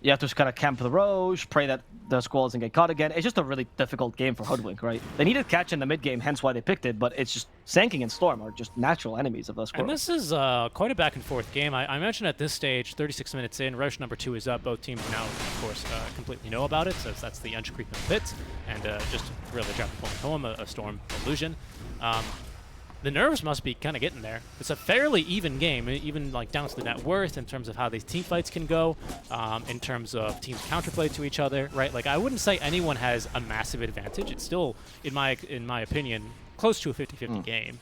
you have to just kind of camp the Roche, pray that the squall doesn't get caught again. It's just a really difficult game for Hoodwink, right? They needed catch in the mid game, hence why they picked it. But it's just Sanking and Storm are just natural enemies of the squirrel. And this is quite a back and forth game. I mentioned at this stage, 36 minutes in, Roche number 2 is up. Both teams now, of course, completely know about it. So that's the entry creep in the pit, and just really drop the point home, a Storm illusion. The nerves must be kind of getting there. It's a fairly even game, even like down to the net worth in terms of how these team fights can go, in terms of teams counterplay to each other, right? Like I wouldn't say anyone has a massive advantage. It's still, in my opinion, close to a 50-50 game.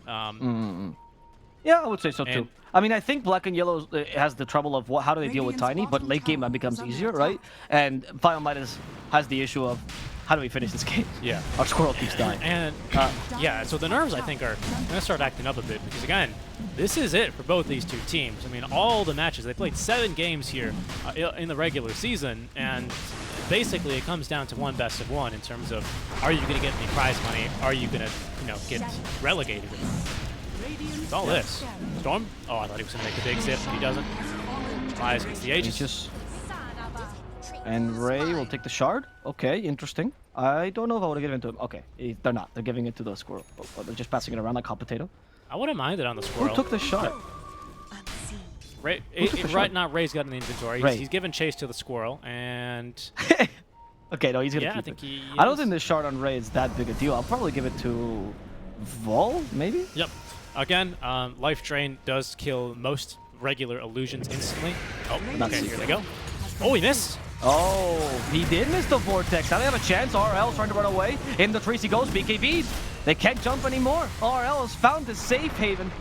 Yeah, I would say so too. I mean, I think Black and Yellow has the trouble of how do they deal with Tiny, but late game that becomes easier, right? And 5ManMidas has the issue of how do we finish this game? Yeah. Our squirrel keeps dying. And yeah, so the nerves I think are going to start acting up a bit because again, this is it for both these two teams. I mean, all the matches, they played 7 games here in the regular season, and basically it comes down to one best of one in terms of are you going to get any prize money? Are you going to, you know, get relegated? It's all this. Storm? Oh, I thought he was going to make the big zip, but he doesn't. Rise against the Aegis. And Ray will take the shard. Okay, interesting. I don't know if I would have given it to him. Okay, they're not. They're giving it to the squirrel. They're just passing it around like hot potato. I wouldn't mind it on the squirrel. Who took the shard? Not Ray's got an inventory. Ray. He's given chase to the squirrel, and Okay, no, he's gonna yeah, keep I think it. he. I don't is. think this shard on Ray is that big a deal. I'll probably give it to Vol, maybe? Yep. Again, life drain does kill most regular illusions instantly. Oh, okay, here they go. Oh, he missed. Oh, he did miss the vortex. Now they have a chance. RL's trying to run away. In the trees he goes. BKB. They can't jump anymore. RL has found his safe haven.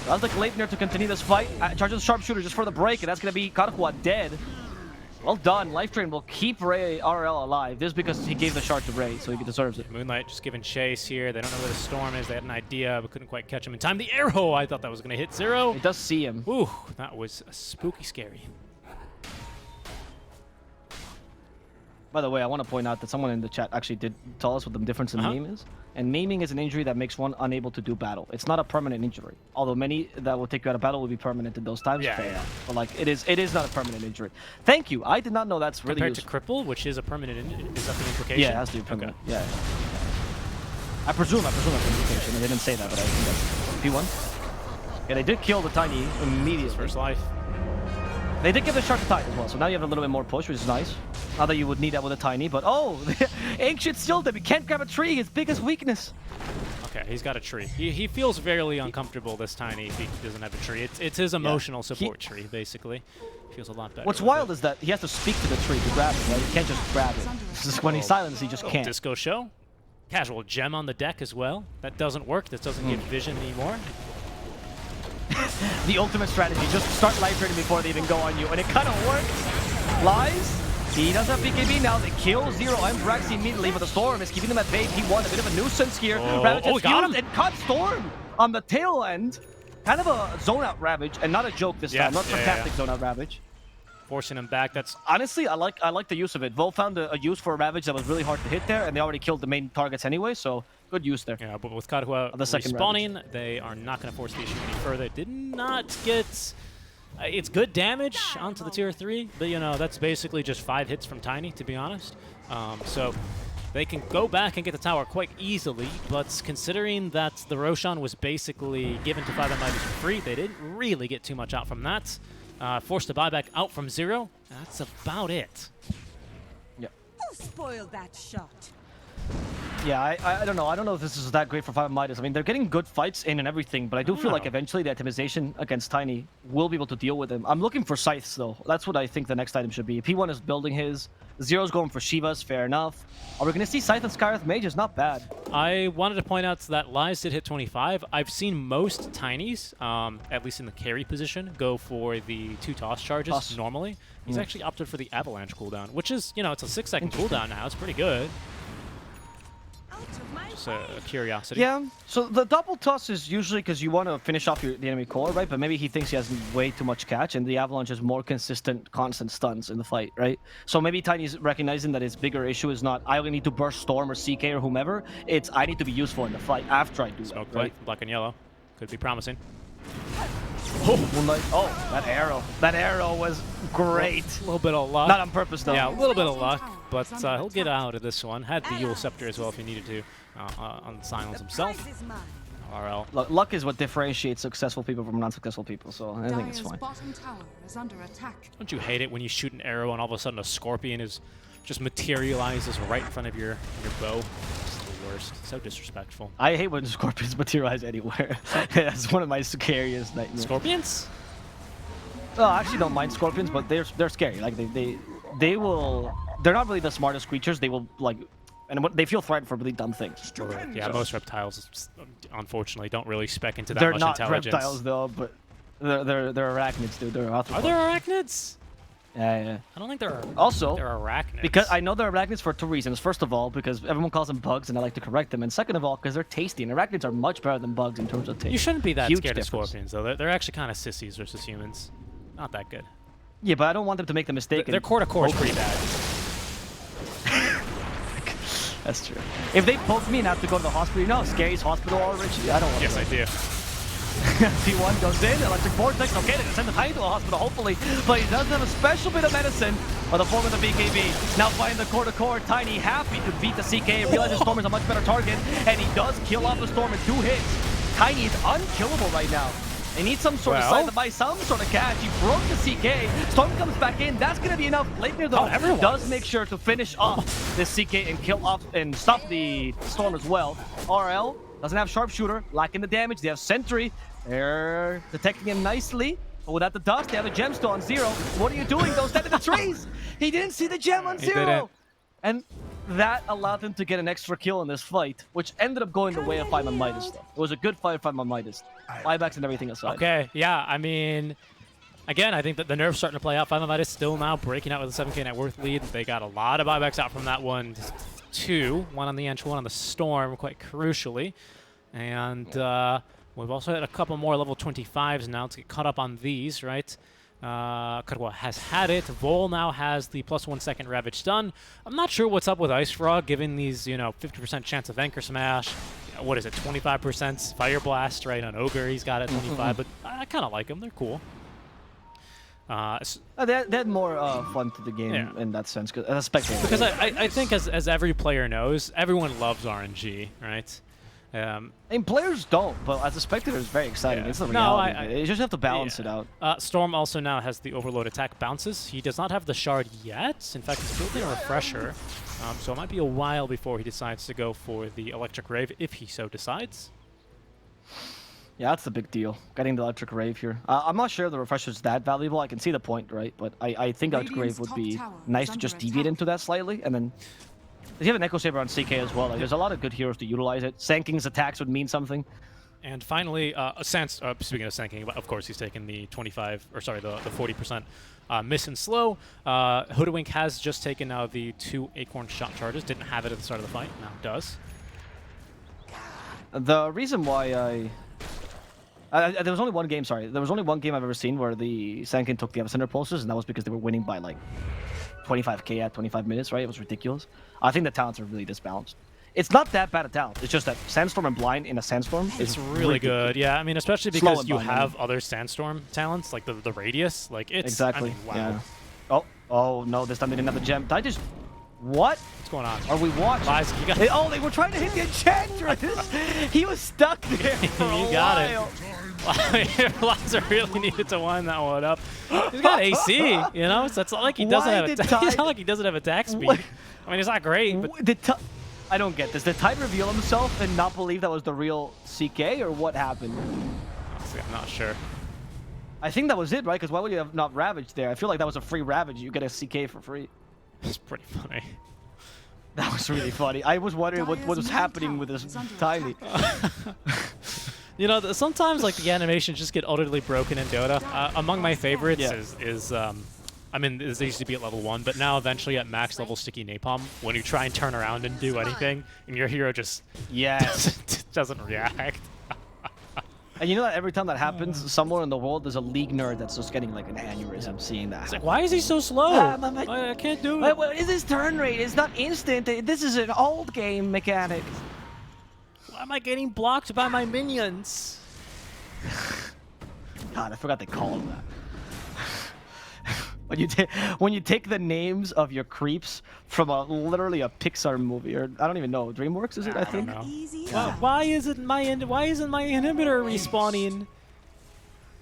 Sounds like Leitner to continue this fight. Charges sharpshooter just for the break, and that's going to be Karakwa dead. Well done. Life Drain will keep RL alive. This is because he gave the shard to Ray, so he deserves it. Moonlight just giving chase here. They don't know where the storm is. They had an idea, but couldn't quite catch him in time. The arrow, I thought that was going to hit 0. It does see him. Ooh, that was spooky scary. By the way, I want to point out that someone in the chat actually did tell us what the difference in name is. And naming is an injury that makes one unable to do battle. It's not a permanent injury. Although many that will take you out of battle will be permanent in those times. Yeah, fair. yeah. But like it is not a permanent injury. Thank you. I did not know that's really Compared useful. to cripple, which is a permanent injury. Is that the implication? Yeah, it has to be permanent. Okay. Yeah. I presume that's the implication. They didn't say that, but I think that's P1. Yeah, they did kill the Tiny immediately. First life. They did give the shark to Tiny as well, so now you have a little bit more push, which is nice. Not that you would need that with a Tiny, but oh, Ancient still did. He can't grab a tree, his biggest weakness. Okay, he's got a tree. He feels very uncomfortable, this Tiny, if he doesn't have a tree. It's his emotional support tree, basically. Feels a lot better. What's wild is that he has to speak to the tree to grab it, right? He can't just grab it. Just when he's silenced, he just can't. Disco show. Casual gem on the deck as well. That doesn't work. This doesn't give vision anymore. The ultimate strategy, just start life draining before they even go on you, and it kind of works. Lies. He does have BKB now. They kill 0 and Braxy immediately, but the Storm is keeping them at bay. P1, a bit of a nuisance here. Ravage he got him. and caught Storm on the tail end. Kind of a zone out Ravage, and not a joke this time. Not sarcastic zone out Ravage. Forcing him back. That's honestly, I like the use of it. Vol found a use for a Ravage that was really hard to hit there, and they already killed the main targets anyway, so good use there. yeah, but with Karuha respawning, they are not going to force the issue any further. Did not get. It's good damage onto the tier 3, but you know that's basically just 5 hits from Tiny, to be honest. So they can go back and get the tower quite easily, but considering that the Roshan was basically given to 5Midas for free, they didn't really get too much out from that. Forced a buyback out from 0. That's about it. Yep. Who spoiled that shot? Yeah, I don't know. I don't know if this is that great for 5Midas. I mean, they're getting good fights in and everything, but I do feel like eventually the itemization against Tiny will be able to deal with him. I'm looking for Scythes, though. That's what I think the next item should be. P1 is building his. 0's going for Shivas, fair enough. Are we going to see Scythe and Skyreth Mages? Not bad. I wanted to point out that Lies did hit 25. I've seen most Tinies, at least in the carry position, go for the 2 toss charges normally. He's actually opted for the Avalanche cooldown, which is, you know, it's a 6-second cooldown now. It's pretty good. Just a curiosity. Yeah, so the double toss is usually because you want to finish off the enemy core, right? But maybe he thinks he has way too much catch, and the Avalanche is more consistent, constant stuns in the fight, right? So maybe Tiny's recognizing that his bigger issue is not, I only need to burst Storm or CK or whomever. It's, I need to be useful in the fight after I do Smoke that, right? play, black and yellow. Could be promising. Oh, Moonlight. Oh, that arrow. That arrow was great. A little bit of luck. Not on purpose, though. Yeah, a little bit of luck, but he'll get out of this one. Had the Yule Scepter as well if he needed to on silence himself. RL. Luck is what differentiates successful people from non-successful people, so I think it's fine. Bottom tower is under attack. Don't you hate it when you shoot an arrow and all of a sudden a scorpion is just materializes right in front of your bow? It's the worst. So disrespectful. I hate when scorpions materialize anywhere. That's one of my scariest nightmares. Scorpions? Well, I actually don't mind scorpions, but they're scary. Like they will. They're not really the smartest creatures. They will like, and they feel threatened for really dumb things. Yeah, most reptiles, unfortunately, don't really spec into that They're much not intelligence. reptiles though, but they're arachnids, dude. They're arthropods. Are there arachnids? Yeah. I don't think there are. Also, They're arachnids. because I know they're arachnids for 2 reasons. First of all, because everyone calls them bugs, and I like to correct them. And second of all, because they're tasty, and arachnids are much better than bugs in terms of taste. You shouldn't be that Huge scared difference. of scorpions, though. They're actually kind of sissies versus humans. Not that good. Yeah, but I don't want them to make the mistake. Their core to core is pretty bad. That's true. If they poke me and have to go to the hospital, you know how scary is hospital already? I don't want to. Yes, I do. T1 goes in, electric vortex. Okay, they can send the Tiny to the hospital, hopefully. But he does have a special bit of medicine for the form of the BKB. Now fighting the core-to-core. Tiny happy to beat the CK. Realizes Storm is a much better target, and he does kill off the Storm in 2 hits. Tiny is unkillable right now. They need some sort of sign to buy some sort of cash. He broke the CK. Storm comes back in. That's going to be enough. Leitner, though, does make sure to finish off this CK and kill off and stop the Storm as well. RL doesn't have Sharpshooter, lacking the damage. They have Sentry. They're detecting him nicely. But without the dust, they have a gem still on 0. What are you doing, though? Stand in the trees. He didn't see the gem on 0. And that allowed him to get an extra kill in this fight, which ended up going the way of 5ManMidas, though. It was a good fight for 5ManMidas. Buybacks and everything aside. Okay, yeah, I mean, again, I think that the nerf's starting to play out. 5ManMidas still now breaking out with a 7k net worth lead. They got a lot of buybacks out from that one. 2, one on the Ench, one on the Storm, quite crucially. And we've also had a couple more level 25s now to get caught up on these, right? Karwa has had it. Vol now has the +1 second Ravage stun. I'm not sure what's up with Ice Frog, given these, 50% chance of Anchor Smash. What is it, 25% Fire Blast, right? On Ogre, he's got it 25, but I kind of like them. They're cool. They had more fun to the game in that sense, as a spectator. Because I think, as every player knows, everyone loves RNG, right? And players don't, but as a spectator, it's very exciting. It's the reality. You just have to balance it out. Storm also now has the Overload attack bounces. He does not have the Shard yet. In fact, he's building a Refresher. So it might be a while before he decides to go for the Electric Rave, if he so decides. Yeah, that's the big deal. Getting the Electric Rave here. I'm not sure the Refresher's that valuable. I can see the point, right? But I think Electric Rave would be nice to just deviate into that slightly, and then you have an Echo Saber on CK as well. Like, there's a lot of good heroes to utilize it. Sanking's attacks would mean something. And finally, speaking of Sanking, of course, he's taken the 40% miss and slow. Hoodwink has just taken now the 2 Acorn shot charges. Didn't have it at the start of the fight. Now does. The reason why there was only one game, There was only one game I've ever seen where the Sankin took the Epicenter pulses, and that was because they were winning by like 25k at 25 minutes, right? It was ridiculous. I think the talents are really disbalanced. It's not that bad a talent. It's just that Sandstorm and Blind in a Sandstorm is really good. Yeah, I mean, especially because you have other Sandstorm talents, like the Radius. Like, it's... Exactly, I mean, wow. Yeah. Oh, no, this time they didn't have the gem. Did I just... What? What's going on? Are we watching? They were trying to hit the Enchantress! He was stuck there for a while. Got it. Liza really needed to wind that one up. He's got AC, so it's not like he doesn't have it's not like he doesn't have attack speed. What? I mean, it's not great, but I don't get this. Did Tide reveal himself and not believe that was the real CK, or what happened? Honestly, I'm not sure. I think that was it, right? Because why would you have not Ravaged there? I feel like that was a free Ravage. You get a CK for free. It's pretty funny. That was really funny. I was wondering what was happening with this Tiny. Sometimes like the animations just get utterly broken in Dota. Among my favorites is I mean, they used to be at level 1, but now eventually at max level Sticky Napalm, when you try and turn around and do anything, and your hero just doesn't react. And you know that every time that happens, somewhere in the world, there's a League nerd that's just getting like an aneurysm seeing that. It's like, why is he so slow? I can't do it. What is his turn rate? It's not instant. This is an old game mechanic. Why am I getting blocked by my minions? God, I forgot they call them that. When you take the names of your creeps from literally a Pixar movie, or I don't even know, DreamWorks is it? I think. Why isn't my inhibitor respawning?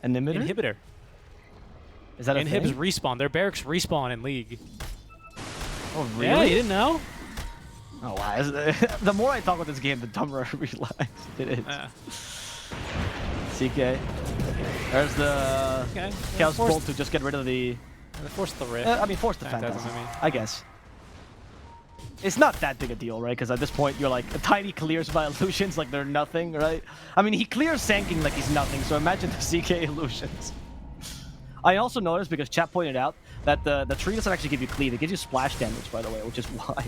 Inhibitor. Is that a Inhibs thing? respawn. Their barracks respawn in League. Oh really? Yeah, you didn't know? Oh wow! The more I talk about this game, the dumber I realize it is. CK. There's the Chaos Bolt to just get rid of the. Force the rift. Force the Phantasm. I guess. It's not that big a deal, right? Because at this point, you're like, Tiny clears my illusions like they're nothing, right? I mean, he clears Sanking like he's nothing, so imagine the CK illusions. I also noticed, because chat pointed out, that the tree doesn't actually give you cleave. It gives you splash damage, by the way, which is why.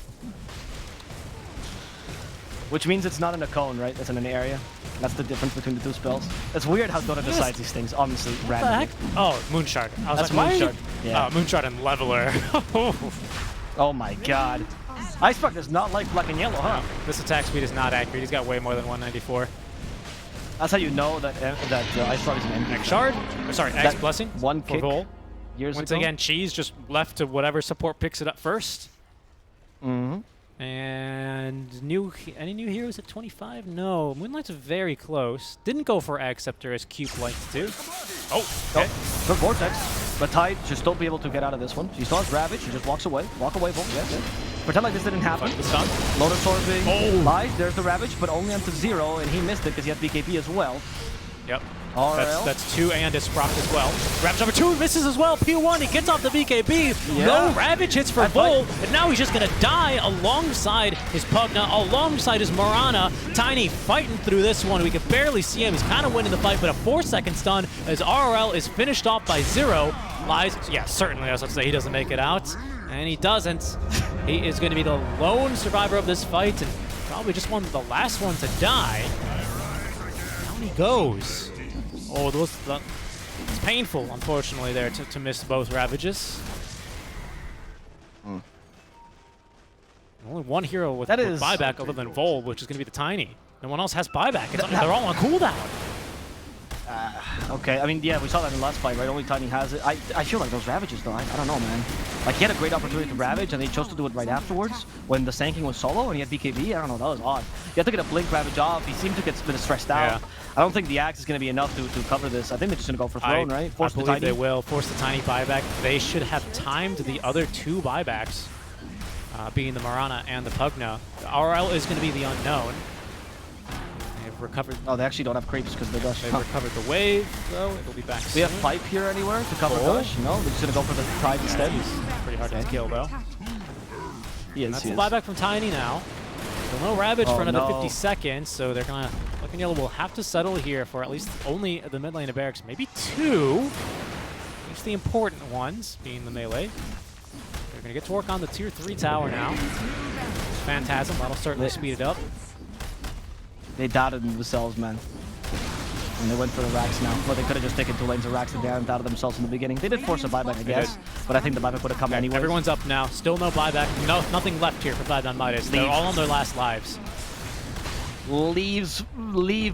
Which means it's not in a cone, right? It's in an area. That's the difference between the two spells. It's weird how Dota decides these things, honestly, randomly. Oh, Moonshard. I was That's Moonshard. Yeah. Moonshard and Leveler. Oh my god. Iceberg does not like black and yellow, huh? This attack speed is not accurate. He's got way more than 194. That's how you know that Iceberg is an MVP. X Shard? Sorry, X Blessing. One kick Vol. Once again, Cheese just left to whatever support picks it up first. Mm-hmm. And Any new heroes at 25? No. Moonlight's very close. Didn't go for Acceptor as Cube liked to. Oh, okay. Good Vortex. But Tide should still be able to get out of this one. She still has Ravage. She just walks away. Walk away, Volt. Yeah. Pretend like this didn't happen. The stun. Load absorbing. Oh. Lies. There's the Ravage, but only onto 0, and he missed it because he had BKB as well. Yep. RL. That's 2 and a Sprock as well. Ravage number 2 misses as well. P1, he gets off the BKB. Yeah. No Ravage hits for Vol, and now he's just going to die alongside his Pugna, alongside his Morana. Tiny fighting through this one. We can barely see him. He's kind of winning the fight, but a 4-second stun as RL is finished off by 0. Lies, yeah, certainly, I was about to say he doesn't make it out, and he doesn't. He is going to be the lone survivor of this fight, and probably just the last one to die. Down he goes. Oh, it's painful, unfortunately, there to miss both Ravages. Only one hero with buyback other than Vol, which is going to be the Tiny. No one else has buyback. They're all on cooldown. Okay, I mean, yeah, we saw that in the last fight, right? Only Tiny has it. I feel like those Ravages, though, I don't know, man. Like, he had a great opportunity to Ravage, and he chose to do it right afterwards when the Sanking was solo and he had BKB. I don't know, that was odd. You have to get a Blink Ravage off. He seemed to get a bit stressed out. Yeah. I don't think the Axe is going to be enough to cover this. I think they're just going to go for Throne, right? I believe they will. Force the Tiny buyback. They should have timed the other 2 buybacks, being the Morana and the Pugna. The RL is going to be the unknown. They've recovered. Oh, they actually don't have creeps because they Gush. They've recovered the wave, though. It'll be back soon. Do we have Pipe here anywhere to cover Gush? No, they're just going to go for the Tide instead. Pretty hard to kill, though. That's the buyback from Tiny now. So no Ravage for another 50 seconds, so they're going to... Black and Yellow will have to settle here for at least only the mid lane of Barracks. Maybe 2. At least the important ones, being the melee. They're going to get to work on the tier 3 tower now. Phantasm, that'll certainly speed it up. They doubted themselves, man. And they went for the racks now. But they could have just taken 2 lanes of racks and doubted themselves in the beginning. They did force a buyback, I guess. But I think the buyback would have come anyway. Everyone's up now. Still no buyback. Nothing left here for 5ManMidas. They're all on their last lives. Leave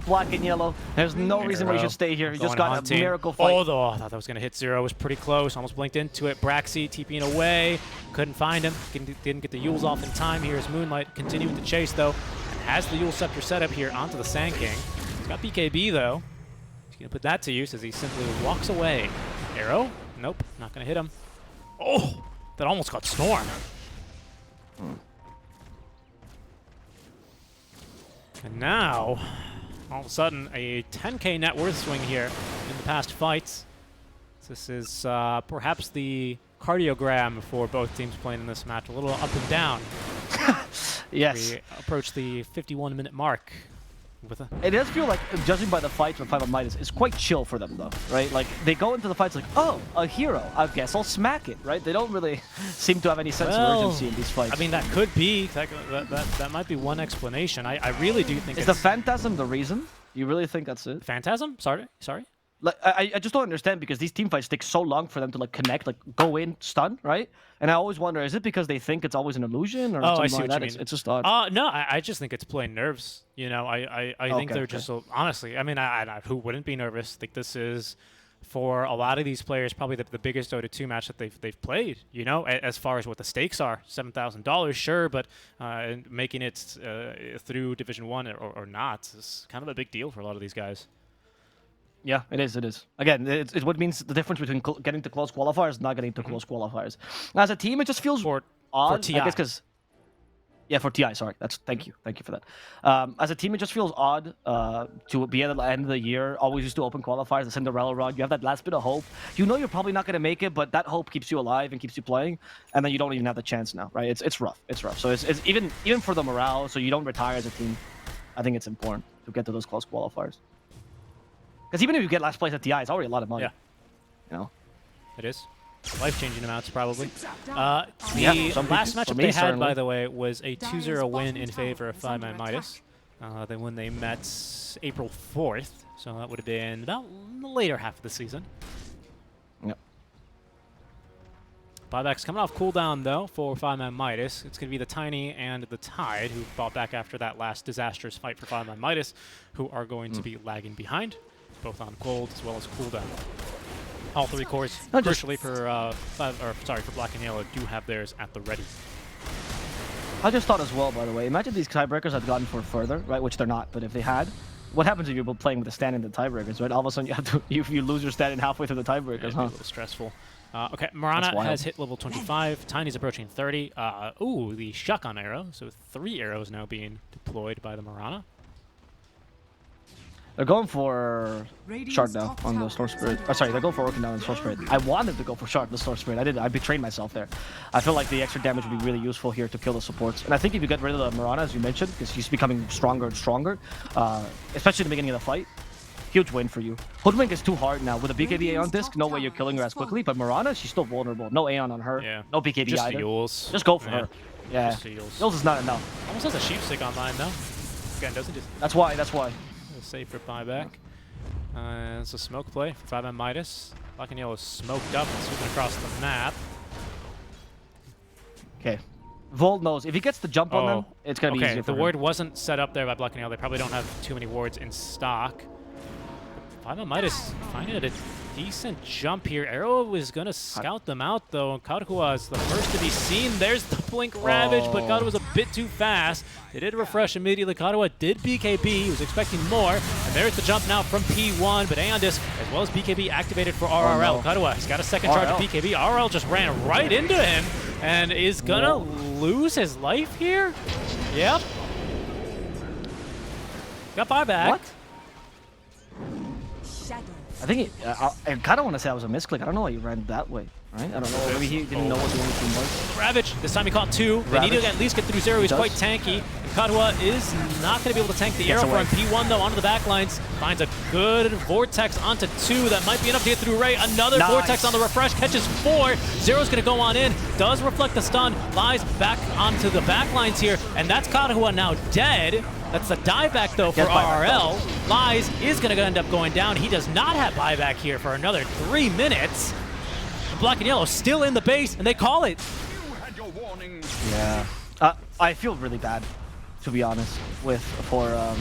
Black and Yellow. There's no reason why you should stay here. You just got a miracle fight. Oh, I thought that was going to hit 0. It was pretty close. Almost blinked into it. Braxy TPing away. Couldn't find him. Didn't get the Yules off in time here as Moonlight continuing to chase, though. Has the Yule Scepter set up here onto the Sand King. He's got BKB, though. He's going to put that to use as he simply walks away. Arrow? Nope. Not going to hit him. Oh! That almost got Storm. And now, all of a sudden, a 10k net worth swing here in the past fights. This is perhaps the cardiogram for both teams playing in this match. A little up and down. Yes. We approach the 51-minute mark. It does feel like, judging by the fights with 5ManMidas, it's quite chill for them, though, right? Like, they go into the fights like, oh, a hero, I guess I'll smack it, right? They don't really seem to have any sense of urgency in these fights. I mean, that could be, that might be one explanation. I really do think Is the Phantasm the reason? You really think that's it? Phantasm? Sorry? Like, I just don't understand because these team fights take so long for them to like connect, like go in, stun, right? And I always wonder, is it because they think it's always an illusion or something like that? It's just odd. No, I just think it's plain nerves. You know, I think they're just so, honestly. I mean, who wouldn't be nervous? I think this is for a lot of these players probably the biggest Dota2 match that they've played. You know, as far as what the stakes are, $7,000, sure, but making it through Division 1 or not is kind of a big deal for a lot of these guys. Yeah, it is. It is. Again, it's what means the difference between getting to close qualifiers and not getting to close qualifiers. As a team, it just feels odd. For TI. I guess because for TI. Sorry, thank you for that. As a team, it just feels odd to be at the end of the year. Always used to open qualifiers, the Cinderella run. You have that last bit of hope. You know you're probably not going to make it, but that hope keeps you alive and keeps you playing. And then you don't even have the chance now, right? It's rough. It's rough. So it's even for the morale, so you don't retire as a team. I think it's important to get to those close qualifiers. Because even if you get last place at TI, it's already a lot of money. Yeah. You know? It is. Life-changing amounts, probably. The last matchup they had, by the way, was a 2-0 win in favor of 5ManMidas. When they met April 4th. So that would have been about the later half of the season. Yep. Buyback's coming off cooldown, though, for 5ManMidas. It's going to be the Tiny and the Tide, who fought back after that last disastrous fight for 5ManMidas, who are going to be lagging behind, both on gold as well as cooldown. All three cores, crucially for for Black and Yellow, do have theirs at the ready. I just thought as well, by the way, imagine these tiebreakers had gotten for further, right? Which they're not, but if they had, what happens if you're playing with a stand in the tiebreakers, right? All of a sudden you have to, you lose your stand in halfway through the tiebreakers, It'd be huh? a little stressful. Okay, Marana has hit level 25. Tiny's approaching 30. Ooh, the shotgun arrow. So 3 arrows now being deployed by the Marana. They're going for Shard now on the Storm Spirit. Oh, sorry, they're going for Orchid now on the Storm Spirit. I wanted to go for Shard, the Storm Spirit. I betrayed myself there. I feel like the extra damage would be really useful here to kill the supports. And I think if you get rid of the Marana, as you mentioned, because he's becoming stronger and stronger, especially in the beginning of the fight, huge win for you. Hoodwink is too hard now. With a BKB Aeon disc, no way you're killing her as quickly. But Marana, she's still vulnerable. No Aeon on her. Yeah. No BKB Just either. Yules. Just go for her. Yeah. Just Yules. Yules is not enough. Almost has a sheep stick online though. Again, doesn't just That's why. save for buyback. It's a smoke play for 5ManMidas. Black and yellow is smoked up and sweeping across the map. Okay. Vold knows if he gets the jump on them, it's gonna be easier. Okay, the ward wasn't set up there by Black and yellow. They probably don't have too many wards in stock. 5ManMidas finding it a decent jump here. Arrow is going to scout them out, though. Karuha is the first to be seen. There's the Blink Ravage, but Karuha's a bit too fast. They did refresh immediately. Karuha did BKB. He was expecting more. And there's the jump now from P1, but Aeon Disc, as well as BKB, activated for RRL. Karuha, he's got a second charge of BKB. RRL just ran right into him and is going to lose his life here. Yep. Got buyback. What? I think I kind of want to say I was a misclick. I don't know why he ran that way, right? I don't know. Maybe he didn't know what the only team was. Ravage. This time he caught 2. They need to at least get through 0. He's quite tanky. And Karuha is not going to be able to tank the arrow from P1, though, onto the backlines. Finds a good Vortex onto 2. That might be enough to get through Ray. Another Vortex on the refresh. Catches 4. Zero's going to go on in. Does reflect the stun. Lies back onto the backlines here. And that's Karuha now dead. That's the dieback, though, for RRL. Lies is going to end up going down. He does not have buyback here for another 3 minutes. Black and yellow still in the base, and they call it. Yeah. I feel really bad, to be honest, for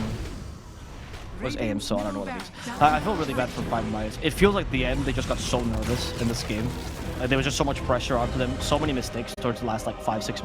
was AM, so I don't know what it is. I feel really bad for 5ManMidas. It feels like the end, they just got so nervous in this game. There was just so much pressure onto them, so many mistakes towards the last like 5-6 minutes.